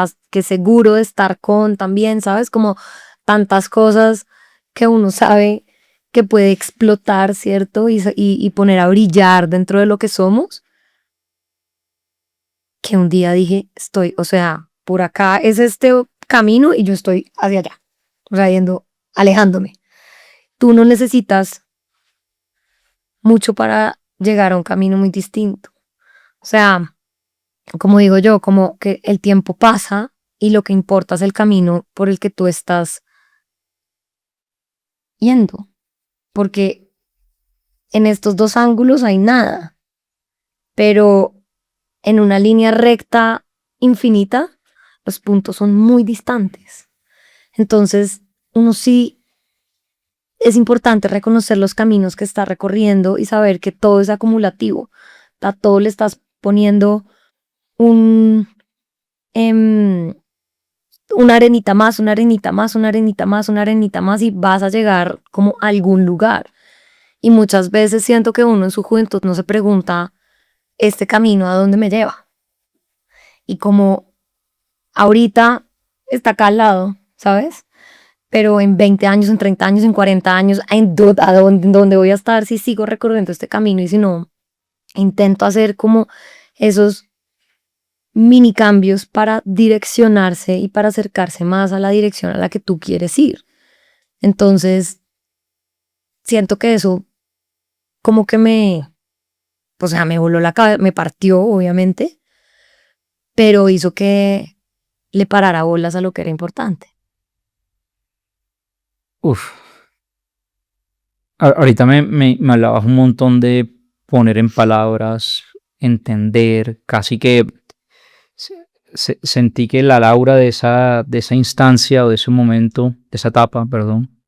seguro de estar con también, ¿sabes? Como tantas cosas que uno sabe que puede explotar, ¿cierto? Y poner a brillar dentro de lo que somos, que un día dije, o sea, por acá es este camino y yo estoy hacia allá, o sea, alejándome. Tú no necesitas mucho para llegar a un camino muy distinto. O sea, como digo yo, como que el tiempo pasa y lo que importa es el camino por el que tú estás yendo, porque en estos dos ángulos hay nada, pero en una línea recta infinita, los puntos son muy distantes. Entonces, uno sí es importante reconocer los caminos que está recorriendo y saber que todo es acumulativo. A todo le estás poniendo un, em, una arenita más, una arenita más, una arenita más, una arenita más y vas a llegar como a algún lugar. Y muchas veces siento que uno en su juventud no se pregunta, ¿este camino a dónde me lleva? Y como ahorita está acá al lado, ¿sabes? Pero en 20 años, en 30 años, en 40 años, ¿dónde voy a estar si sigo recorriendo este camino y si no intento hacer como esos mini cambios para direccionarse y para acercarse más a la dirección a la que tú quieres ir? Entonces, siento que eso como que o sea, me voló la cabeza, me partió, obviamente, pero hizo que le parara bolas a lo que era importante. Uf, ahorita me hablabas un montón de poner en palabras, entender, casi que sentí que la Laura de esa instancia o de ese momento, de esa etapa, perdón,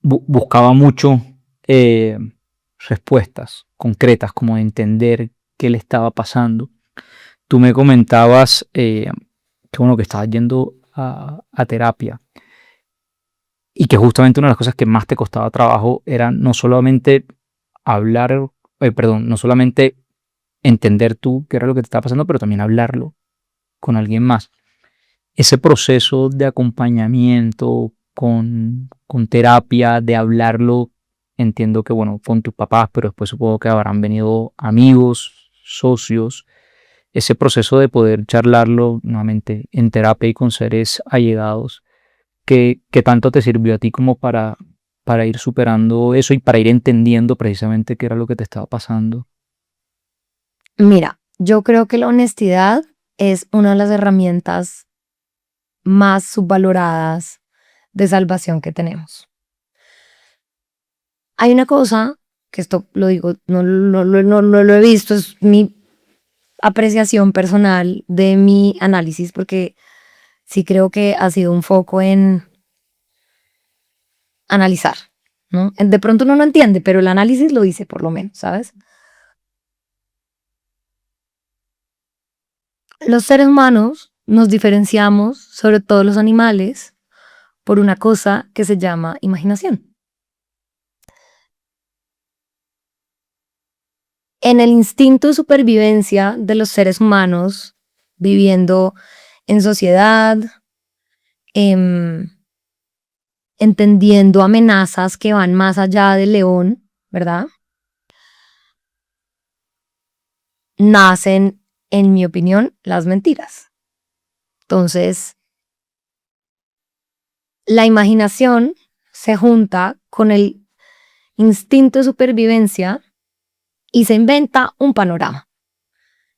buscaba mucho respuestas concretas, como de entender qué le estaba pasando. Tú me comentabas que bueno, que estabas yendo a terapia y que justamente una de las cosas que más te costaba trabajo era no solamente hablar, no solamente entender tú qué era lo que te estaba pasando, pero también hablarlo con alguien más. Ese proceso de acompañamiento con terapia, de hablarlo, entiendo que, bueno, con tus papás, pero después supongo que habrán venido amigos, socios, ese proceso de poder charlarlo nuevamente en terapia y con seres allegados, ¿qué tanto te sirvió a ti como para ir superando eso y para ir entendiendo precisamente qué era lo que te estaba pasando? Mira, yo creo que la honestidad es una de las herramientas más subvaloradas de salvación que tenemos. Hay una cosa, que esto lo digo, no lo he visto, es mi apreciación personal de mi análisis, porque sí creo que ha sido un foco en analizar, ¿no? De pronto uno no entiende, pero el análisis lo dice por lo menos, ¿sabes? Los seres humanos nos diferenciamos, sobre todo los animales, por una cosa que se llama imaginación. En el instinto de supervivencia de los seres humanos viviendo en sociedad, entendiendo amenazas que van más allá del león, ¿verdad? Nacen, en mi opinión, las mentiras. Entonces, la imaginación se junta con el instinto de supervivencia y se inventa un panorama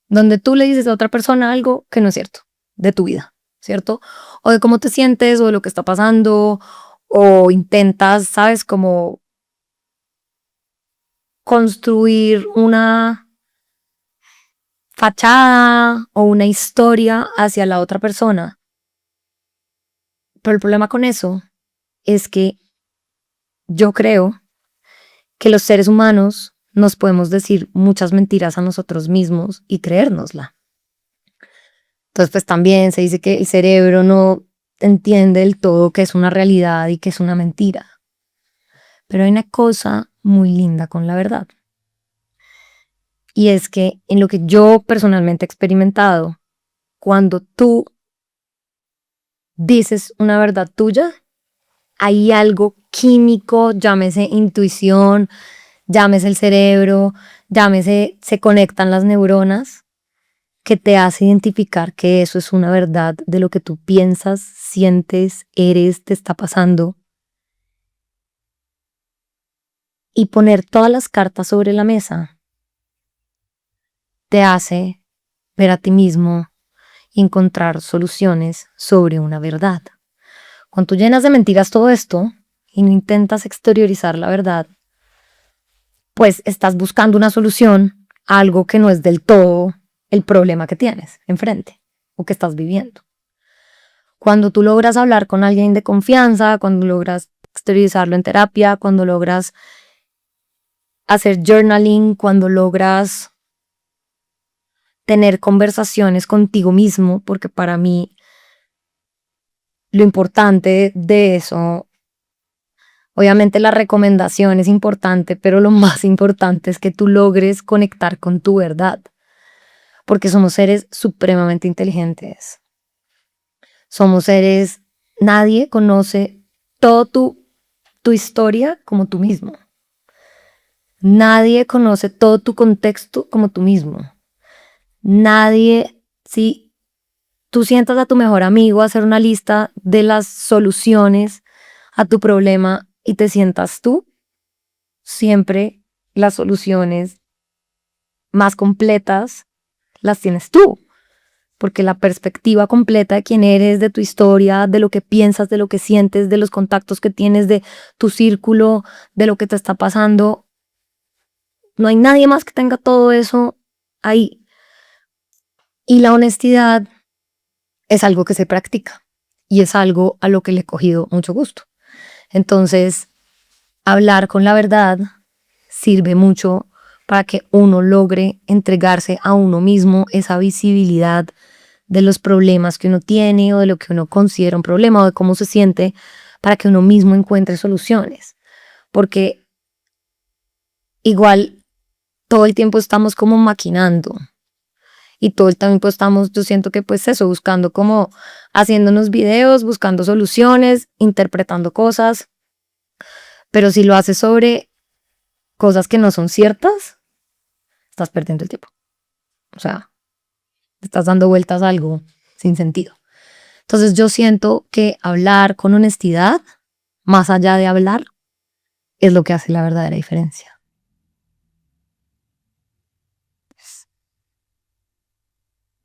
donde tú le dices a otra persona algo que no es cierto de tu vida, ¿cierto? O de cómo te sientes o de lo que está pasando, o intentas, ¿sabes? Como construir una fachada o una historia hacia la otra persona. Pero el problema con eso es que yo creo que los seres humanos nos podemos decir muchas mentiras a nosotros mismos y creérnosla. Entonces, pues también se dice que el cerebro no entiende del todo que es una realidad y que es una mentira. Pero hay una cosa muy linda con la verdad. Y es que en lo que yo personalmente he experimentado, cuando tú dices una verdad tuya, hay algo químico, llámese intuición, llámese el cerebro, llámese, se conectan las neuronas, que te hace identificar que eso es una verdad de lo que tú piensas, sientes, eres, te está pasando. Y poner todas las cartas sobre la mesa te hace ver a ti mismo y encontrar soluciones sobre una verdad. Cuando tú llenas de mentiras todo esto y no intentas exteriorizar la verdad, pues estás buscando una solución a algo que no es del todo el problema que tienes enfrente o que estás viviendo. Cuando tú logras hablar con alguien de confianza, cuando logras exteriorizarlo en terapia, cuando logras hacer journaling, cuando logras tener conversaciones contigo mismo, porque para mí lo importante de eso, obviamente la recomendación es importante, pero lo más importante es que tú logres conectar con tu verdad, porque somos seres supremamente inteligentes. Somos seres, nadie conoce toda tu historia como tú mismo. Nadie conoce todo tu contexto como tú mismo. Nadie, si tú sientas a tu mejor amigo a hacer una lista de las soluciones a tu problema y te sientas tú, siempre las soluciones más completas las tienes tú, porque la perspectiva completa de quién eres, de tu historia, de lo que piensas, de lo que sientes, de los contactos que tienes, de tu círculo, de lo que te está pasando, no hay nadie más que tenga todo eso ahí. Y la honestidad es algo que se practica y es algo a lo que le he cogido mucho gusto. Entonces, hablar con la verdad sirve mucho para que uno logre entregarse a uno mismo esa visibilidad de los problemas que uno tiene o de lo que uno considera un problema o de cómo se siente, para que uno mismo encuentre soluciones. Porque igual todo el tiempo estamos como maquinando y todo el tiempo estamos, yo siento que pues eso, buscando como haciéndonos videos, buscando soluciones, interpretando cosas, pero si lo haces sobre cosas que no son ciertas, estás perdiendo el tiempo. O sea, estás dando vueltas a algo sin sentido. Entonces yo siento que hablar con honestidad, más allá de hablar, es lo que hace la verdadera diferencia.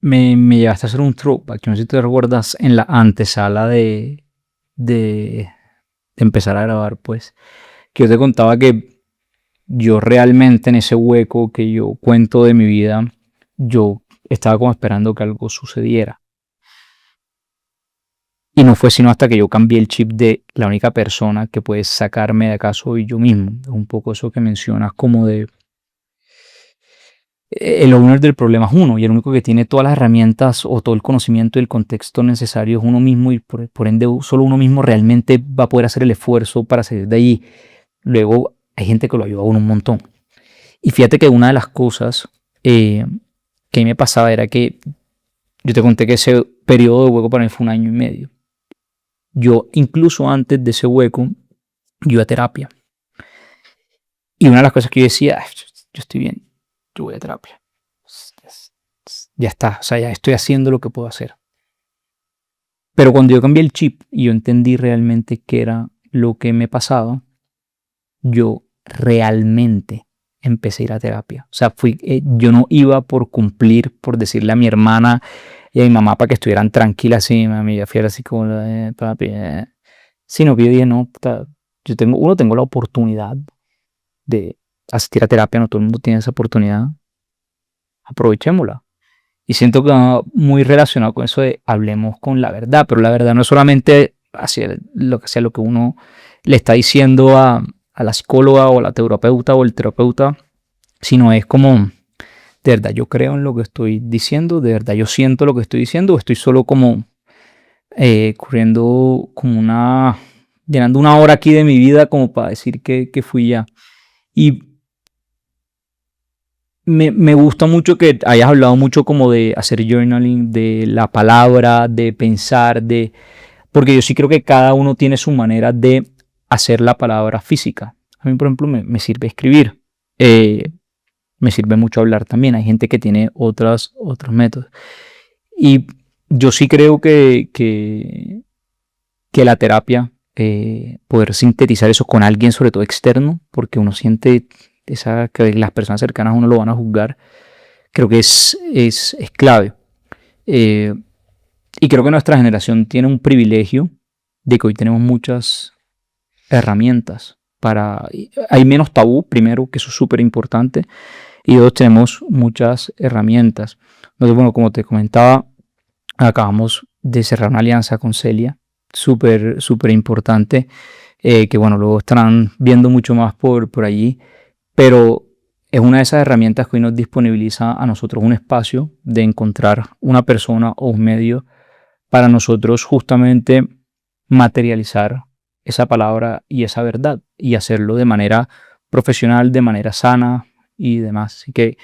Me llevaste a hacer un throwback, no sé si te recuerdas, en la antesala de empezar a grabar, pues, que yo te contaba que yo realmente en ese hueco que yo cuento de mi vida, yo estaba como esperando que algo sucediera. Y no fue sino hasta que yo cambié el chip de la única persona que puede sacarme de acá soy yo mismo. Es un poco eso que mencionas como de el owner del problema es uno y el único que tiene todas las herramientas o todo el conocimiento y el contexto necesario es uno mismo y por ende solo uno mismo realmente va a poder hacer el esfuerzo para salir de ahí. Luego hay gente que lo ayuda a uno un montón. Y fíjate que una de las cosas que a mí me pasaba era que yo te conté que ese periodo de hueco para mí fue 1 año y medio. Yo incluso antes de ese hueco, yo iba a terapia. Y una de las cosas que yo decía, yo estoy bien, yo voy a terapia. Ya está, o sea, ya estoy haciendo lo que puedo hacer. Pero cuando yo cambié el chip y yo entendí realmente qué era lo que me pasaba, yo realmente empecé a ir a terapia. O sea, yo no iba por cumplir, por decirle a mi hermana y a mi mamá para que estuvieran tranquilas, y mi amiga fiera así como, papi, sino que yo dije, no, puta, tengo la oportunidad de asistir a terapia, no todo el mundo tiene esa oportunidad, aprovechémosla. Y siento que va muy relacionado con eso de hablemos con la verdad, pero la verdad no es solamente hacia lo que uno le está diciendo a la psicóloga o a la terapeuta o el terapeuta, sino es como, de verdad yo creo en lo que estoy diciendo, de verdad yo siento lo que estoy diciendo, o estoy solo como corriendo como llenando una hora aquí de mi vida como para decir que fui ya. Y me gusta mucho que hayas hablado mucho como de hacer journaling, de la palabra, de pensar, porque yo sí creo que cada uno tiene su manera de hacer la palabra física. A mí, por ejemplo, me sirve escribir. Me sirve mucho hablar también. Hay gente que tiene otros métodos. Y yo sí creo que la terapia, poder sintetizar eso con alguien, sobre todo externo, porque uno siente que las personas cercanas a uno lo van a juzgar, creo que es clave. Eh, y creo que nuestra generación tiene un privilegio de que hoy tenemos muchas herramientas hay menos tabú, primero, que eso es súper importante, y dos, tenemos muchas herramientas. Entonces, bueno, como te comentaba, acabamos de cerrar una alianza con Celia, súper, súper importante, que bueno, luego estarán viendo mucho más por allí, pero es una de esas herramientas que hoy nos disponibiliza a nosotros un espacio de encontrar una persona o un medio para nosotros justamente materializar esa palabra y esa verdad y hacerlo de manera profesional, de manera sana y demás. Así que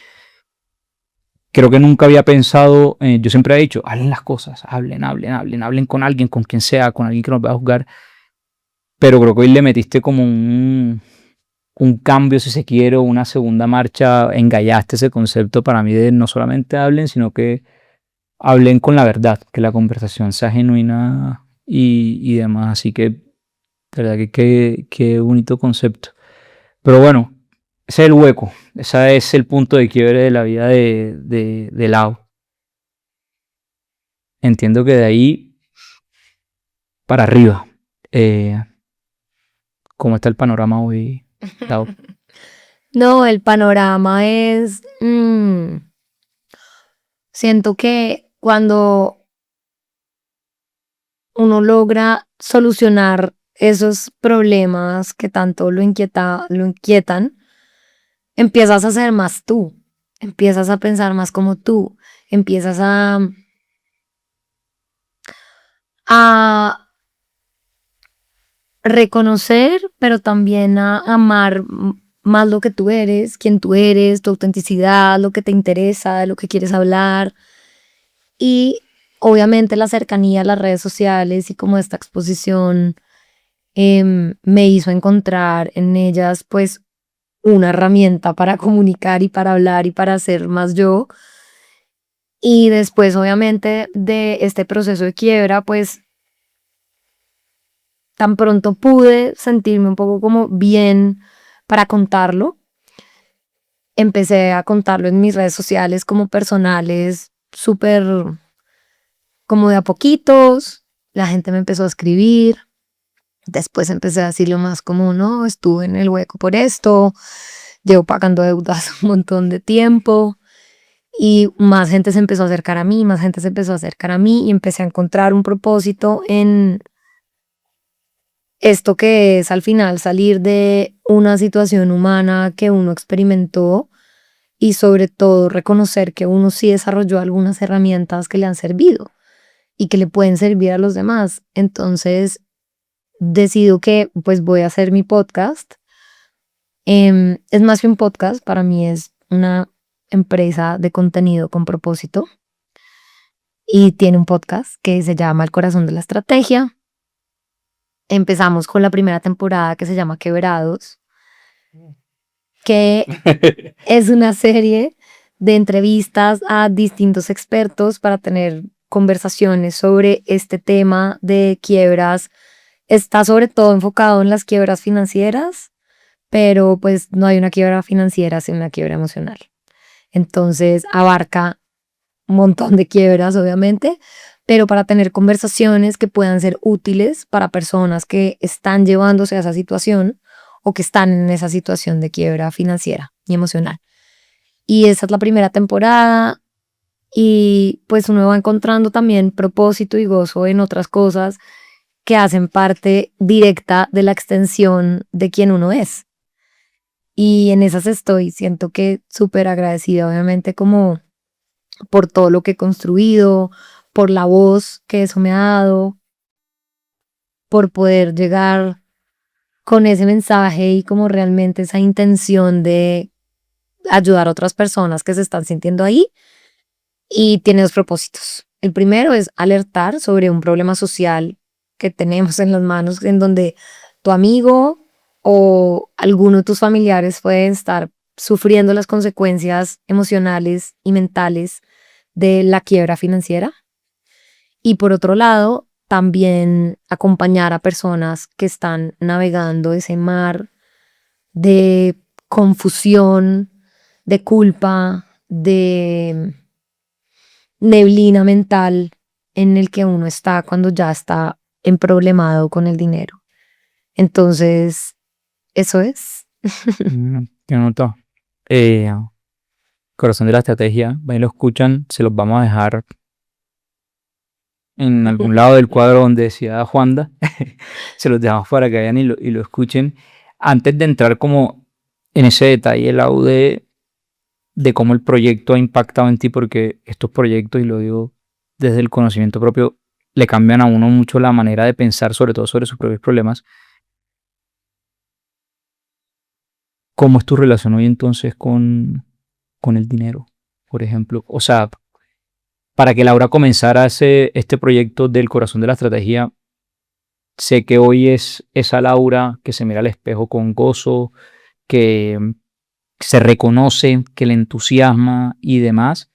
creo que nunca había pensado, yo siempre he dicho, hablen las cosas, hablen con alguien, con quien sea, con alguien que nos va a juzgar, pero creo que hoy le metiste como un cambio, si se quiere, una segunda marcha, engallaste ese concepto para mí de no solamente hablen, sino que hablen con la verdad, que la conversación sea genuina y demás. Así que, de verdad que qué bonito concepto. Pero bueno, ese es el hueco, ese es el punto de quiebre de la vida de Lau. Entiendo que de ahí para arriba, eh, ¿cómo está el panorama hoy, Lau? No, el panorama es, siento que cuando uno logra solucionar esos problemas que tanto lo inquietan, empiezas a ser más tú, empiezas a pensar más como tú, empiezas a reconocer, pero también a amar más lo que tú eres, quién tú eres, tu autenticidad, lo que te interesa, de lo que quieres hablar. Y obviamente la cercanía a las redes sociales y como esta exposición me hizo encontrar en ellas pues una herramienta para comunicar y para hablar y para ser más yo. Y después obviamente de este proceso de quiebra pues tan pronto pude sentirme un poco como bien para contarlo, empecé a contarlo en mis redes sociales como personales, súper como de a poquitos, la gente me empezó a escribir, después empecé a decirlo más como, no, estuve en el hueco por esto, llevo pagando deudas un montón de tiempo y más gente se empezó a acercar a mí, más gente se empezó a acercar a mí y empecé a encontrar un propósito en esto que es al final salir de una situación humana que uno experimentó y sobre todo reconocer que uno sí desarrolló algunas herramientas que le han servido y que le pueden servir a los demás. Entonces decido que pues voy a hacer mi podcast. Es más que un podcast, para mí es una empresa de contenido con propósito y tiene un podcast que se llama El Corazón de la Estrategia. Empezamos con la primera temporada que se llama Quebrados, que es una serie de entrevistas a distintos expertos para tener conversaciones sobre este tema de quiebras. Está sobre todo enfocado en las quiebras financieras, pero pues no hay una quiebra financiera sin una quiebra emocional. Entonces abarca un montón de quiebras, obviamente, pero para tener conversaciones que puedan ser útiles para personas que están llevándose a esa situación o que están en esa situación de quiebra financiera y emocional. Y esa es la primera temporada y pues uno va encontrando también propósito y gozo en otras cosas que hacen parte directa de la extensión de quien uno es. Y en esas estoy, siento que súper agradecida, obviamente, como por todo lo que he construido, por la voz que eso me ha dado, por poder llegar con ese mensaje y como realmente esa intención de ayudar a otras personas que se están sintiendo ahí. Y tiene dos propósitos. El primero es alertar sobre un problema social que tenemos en las manos, en donde tu amigo o alguno de tus familiares pueden estar sufriendo las consecuencias emocionales y mentales de la quiebra financiera. Y por otro lado, también acompañar a personas que están navegando ese mar de confusión, de culpa, de neblina mental en el que uno está cuando ya está emproblemado con el dinero. Entonces, eso es. Qué nota. Corazón de la Estrategia, van y lo escuchan, se los vamos a dejar en algún lado del cuadro donde decía Juanda. Se los dejamos para que vayan y lo escuchen. Antes de entrar como en ese detalle, Lau, de cómo el proyecto ha impactado en ti, porque estos proyectos, y lo digo desde el conocimiento propio, le cambian a uno mucho la manera de pensar, sobre todo sobre sus propios problemas. ¿Cómo es tu relación hoy entonces con el dinero, por ejemplo? O sea, para que Laura comenzara este proyecto del Corazón de la Estrategia, sé que hoy es esa Laura que se mira al espejo con gozo, que se reconoce, que le entusiasma y demás.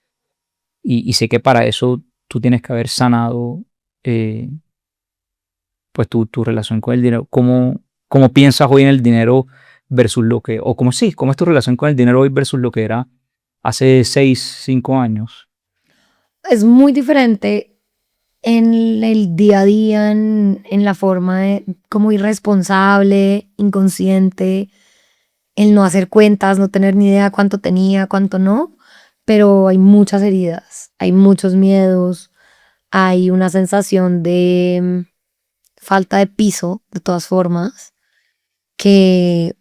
Y sé que para eso tú tienes que haber sanado eh, pues tu relación con el dinero. ¿Cómo piensas hoy en el dinero versus lo que, o cómo sí, cómo es tu relación con el dinero hoy versus lo que era hace 6, 5 años? Es muy diferente en el día a día, en la forma de como irresponsable, inconsciente, el no hacer cuentas, no tener ni idea cuánto tenía, cuánto no, pero hay muchas heridas, hay muchos miedos, hay una sensación de falta de piso, de todas formas, que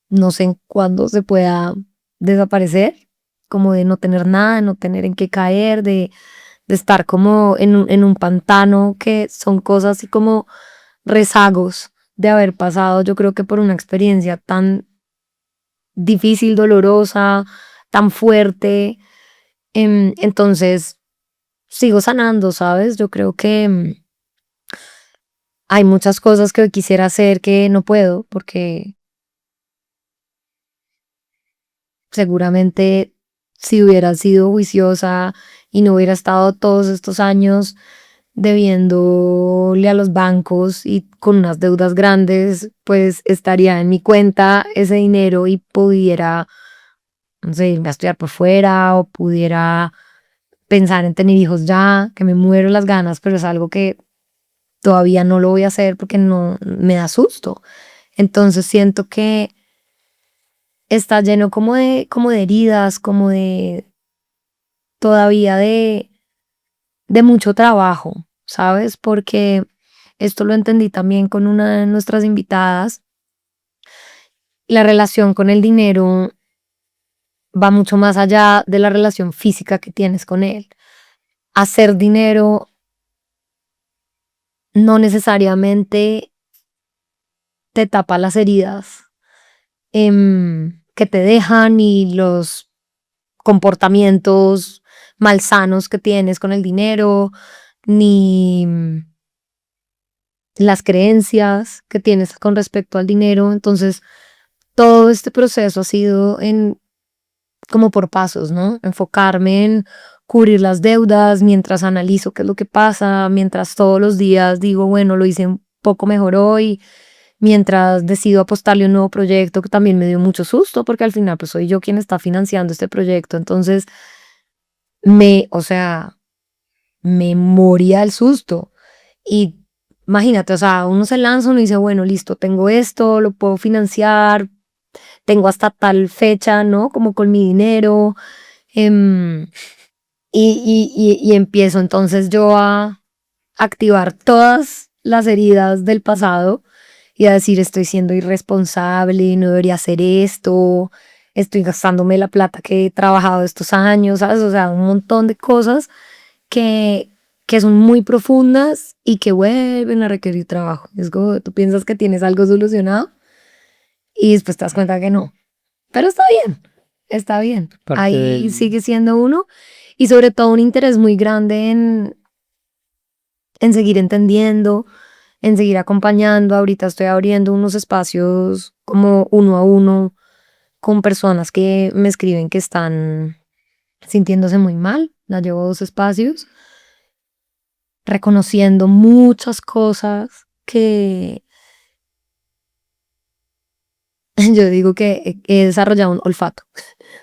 no sé en cuándo se pueda desaparecer, como de no tener nada, de no tener en qué caer, de estar como en un pantano, que son cosas así como rezagos de haber pasado, yo creo que por una experiencia tan difícil, dolorosa, tan fuerte. Entonces, sigo sanando, ¿sabes? Yo creo que hay muchas cosas que quisiera hacer que no puedo porque seguramente si hubiera sido juiciosa y no hubiera estado todos estos años debiéndole a los bancos y con unas deudas grandes, pues estaría en mi cuenta ese dinero y pudiera, no sé, irme a estudiar por fuera o pudiera pensar en tener hijos ya, que me muero las ganas, pero es algo que todavía no lo voy a hacer porque no me da susto. Entonces siento que está lleno como de heridas, como de todavía de mucho trabajo, ¿sabes? Porque esto lo entendí también con una de nuestras invitadas. La relación con el dinero va mucho más allá de la relación física que tienes con él. Hacer dinero no necesariamente te tapa las heridas que te dejan y los comportamientos malsanos que tienes con el dinero, ni las creencias que tienes con respecto al dinero. Entonces, todo este proceso ha sido como por pasos, ¿no? Enfocarme en cubrir las deudas mientras analizo qué es lo que pasa, mientras todos los días digo, bueno, lo hice un poco mejor hoy, mientras decido apostarle a un nuevo proyecto que también me dio mucho susto, porque al final pues soy yo quien está financiando este proyecto. Entonces, o sea, me moría el susto. Y imagínate, o sea, uno se lanza, uno dice, bueno, listo, tengo esto, lo puedo financiar, tengo hasta tal fecha, ¿no? Como con mi dinero. em, y empiezo entonces yo a activar todas las heridas del pasado y a decir, estoy siendo irresponsable, no debería hacer esto, estoy gastándome la plata que he trabajado estos años, ¿sabes? O sea, un montón de cosas que, que son muy profundas y que vuelven a requerir trabajo. Es como tú piensas que tienes algo solucionado y después te das cuenta que no. Pero está bien, está bien. Parte Ahí del... sigue siendo uno y sobre todo un interés muy grande en seguir entendiendo, en seguir acompañando. Ahorita estoy abriendo unos espacios como uno a uno con personas que me escriben que están sintiéndose muy mal. Ya llevo 2 espacios, reconociendo muchas cosas que yo digo que he desarrollado un olfato.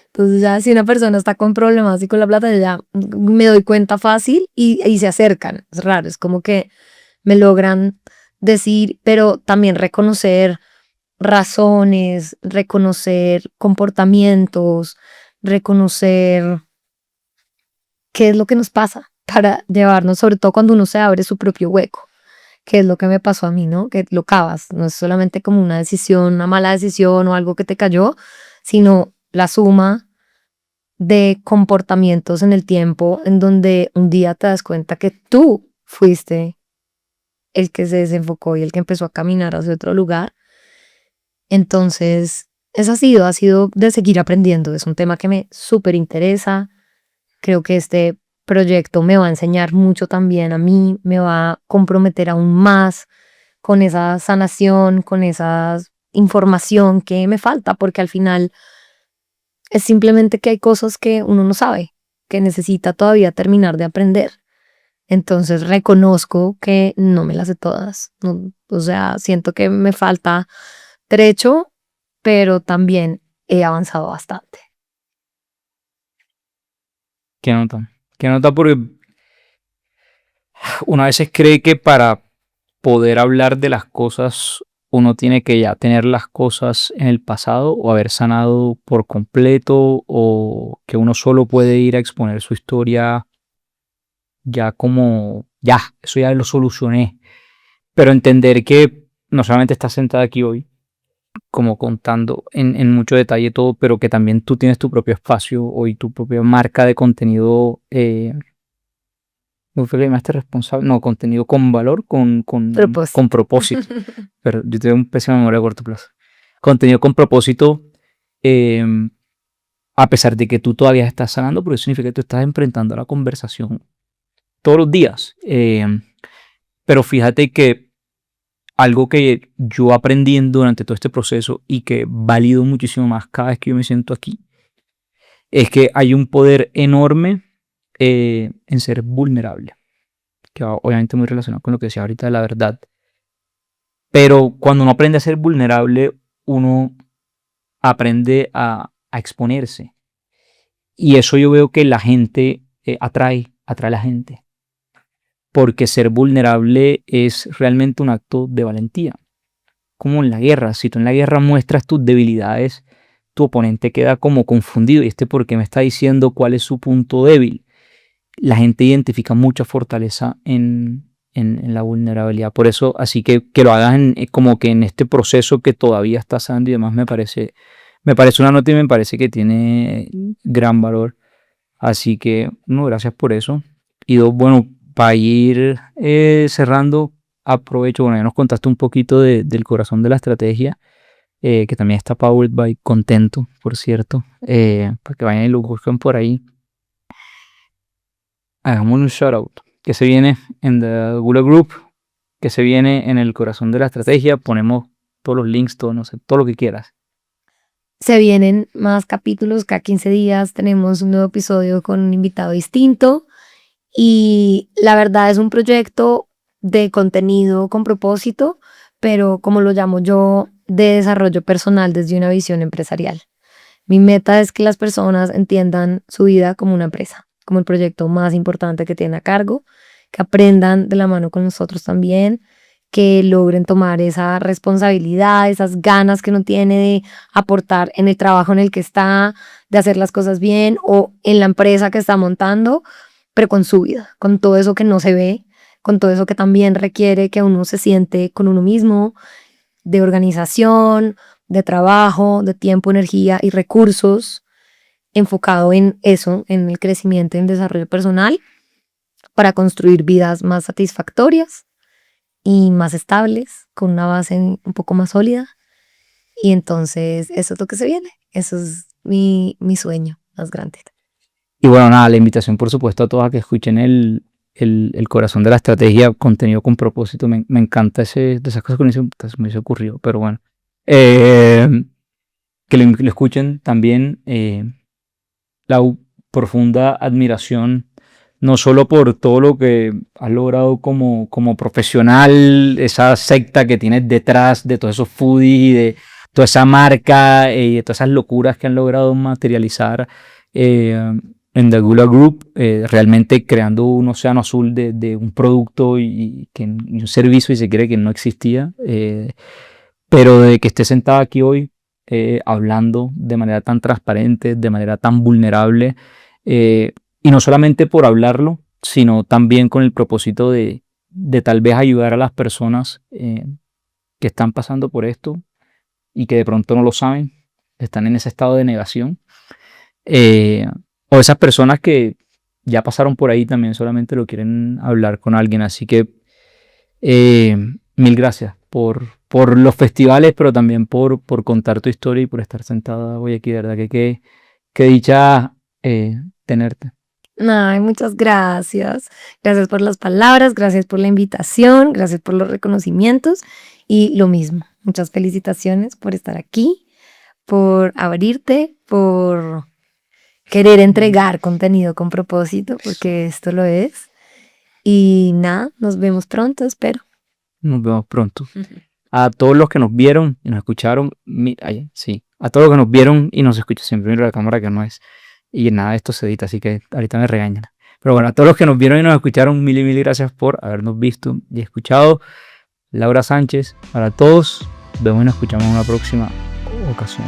Entonces ya si una persona está con problemas y con la plata, yo ya me doy cuenta fácil y se acercan. Es raro, es como que me logran decir, pero también reconocer razones, reconocer comportamientos, reconocer qué es lo que nos pasa para llevarnos, sobre todo cuando uno se abre su propio hueco, que es lo que me pasó a mí, ¿no? Que lo cavas, no es solamente como una decisión, una mala decisión o algo que te cayó, sino la suma de comportamientos en el tiempo en donde un día te das cuenta que tú fuiste el que se desenfocó y el que empezó a caminar hacia otro lugar. Entonces, eso ha sido de seguir aprendiendo. Es un tema que me súper interesa. Creo que este proyecto me va a enseñar mucho también a mí, me va a comprometer aún más con esa sanación, con esa información que me falta, porque al final es simplemente que hay cosas que uno no sabe, que necesita todavía terminar de aprender. Entonces reconozco que no me las sé todas, o sea, siento que me falta trecho, pero también he avanzado bastante. ¿Qué nota? ¿Qué nota? Porque uno a veces cree que para poder hablar de las cosas uno tiene que ya tener las cosas en el pasado o haber sanado por completo o que uno solo puede ir a exponer su historia ya como, ya, eso ya lo solucioné. Pero entender que no solamente estás sentada aquí hoy, como contando en mucho detalle todo, pero que también tú tienes tu propio espacio o y tu propia marca de contenido. ¿Cómo fue que le llamaste responsable? No, contenido con valor, con Propósito. propósito. Pero yo tengo un pésima memoria a corto plazo. Contenido con propósito, eh, a pesar de que tú todavía estás sanando, porque eso significa que tú estás enfrentando la conversación todos los días. Pero fíjate que algo que yo aprendí durante todo este proceso y que valido muchísimo más cada vez que yo me siento aquí, es que hay un poder enorme en ser vulnerable, que va obviamente muy relacionado con lo que decía ahorita de la verdad. Pero cuando uno aprende a ser vulnerable, uno aprende a exponerse. Y eso yo veo que la gente atrae a la gente. Porque ser vulnerable es realmente un acto de valentía. Como en la guerra, si tú en la guerra muestras tus debilidades, tu oponente queda como confundido. ¿Y por qué me está diciendo cuál es su punto débil? La gente identifica mucha fortaleza en la vulnerabilidad. Por eso, así que lo hagas como que en este proceso que todavía estás dando y demás, me parece una nota y me parece que tiene gran valor. Así que, no, gracias por eso. Y dos, bueno, para ir cerrando, aprovecho, bueno, ya nos contaste un poquito del corazón de la estrategia, que también está powered by Contento, por cierto, para que vayan y lo busquen por ahí. Hagamos un shout out que se viene en The Gula Group, que se viene en el corazón de la estrategia. Ponemos todos los links, todo, no sé, todo lo que quieras. Se vienen más capítulos, cada 15 días tenemos un nuevo episodio con un invitado distinto y la verdad es un proyecto de contenido con propósito, pero como lo llamo yo, de desarrollo personal desde una visión empresarial. Mi meta es que las personas entiendan su vida como una empresa, como el proyecto más importante que tienen a cargo, que aprendan de la mano con nosotros también, que logren tomar esa responsabilidad, esas ganas que uno tiene de aportar en el trabajo en el que está, de hacer las cosas bien o en la empresa que está montando, pero con su vida, con todo eso que no se ve, con todo eso que también requiere que uno se siente con uno mismo, de organización, de trabajo, de tiempo, energía y recursos, enfocado en eso, en el crecimiento y en el desarrollo personal, para construir vidas más satisfactorias y más estables, con una base un poco más sólida. Y entonces eso es lo que se viene. Eso es mi sueño más grande. Y bueno, nada, la invitación por supuesto a todos a que escuchen el corazón de la estrategia, contenido con propósito. Me encanta de esas cosas que me hizo ocurrido, pero bueno. Que lo escuchen también. La profunda admiración, no solo por todo lo que has logrado como profesional, esa secta que tienes detrás de todos esos foodies y de toda esa marca y de todas esas locuras que han logrado materializar en The Gula Group, realmente creando un océano azul de un producto y un servicio, y se cree que no existía, pero de que esté sentada aquí hoy hablando de manera tan transparente, de manera tan vulnerable, y no solamente por hablarlo, sino también con el propósito de tal vez ayudar a las personas que están pasando por esto y que de pronto no lo saben, están en ese estado de negación, o esas personas que ya pasaron por ahí también solamente lo quieren hablar con alguien. Así que mil gracias por los festivales, pero también por contar tu historia y por estar sentada hoy aquí. De verdad que dicha tenerte. Ay, muchas gracias. Gracias por las palabras, gracias por la invitación, gracias por los reconocimientos y lo mismo. Muchas felicitaciones por estar aquí, por abrirte, por querer entregar contenido con propósito, porque esto lo es. Y nada, nos vemos pronto, espero. Nos vemos pronto. A todos los que nos vieron y nos escucharon, sí, a todos los que nos vieron y nos escuchan, siempre miro la cámara que no es, y nada, esto se edita, así que ahorita me regañan. Pero bueno, a todos los que nos vieron y nos escucharon, mil y mil gracias por habernos visto y escuchado. Laura Sánchez, para todos, nos vemos y nos escuchamos en una próxima ocasión.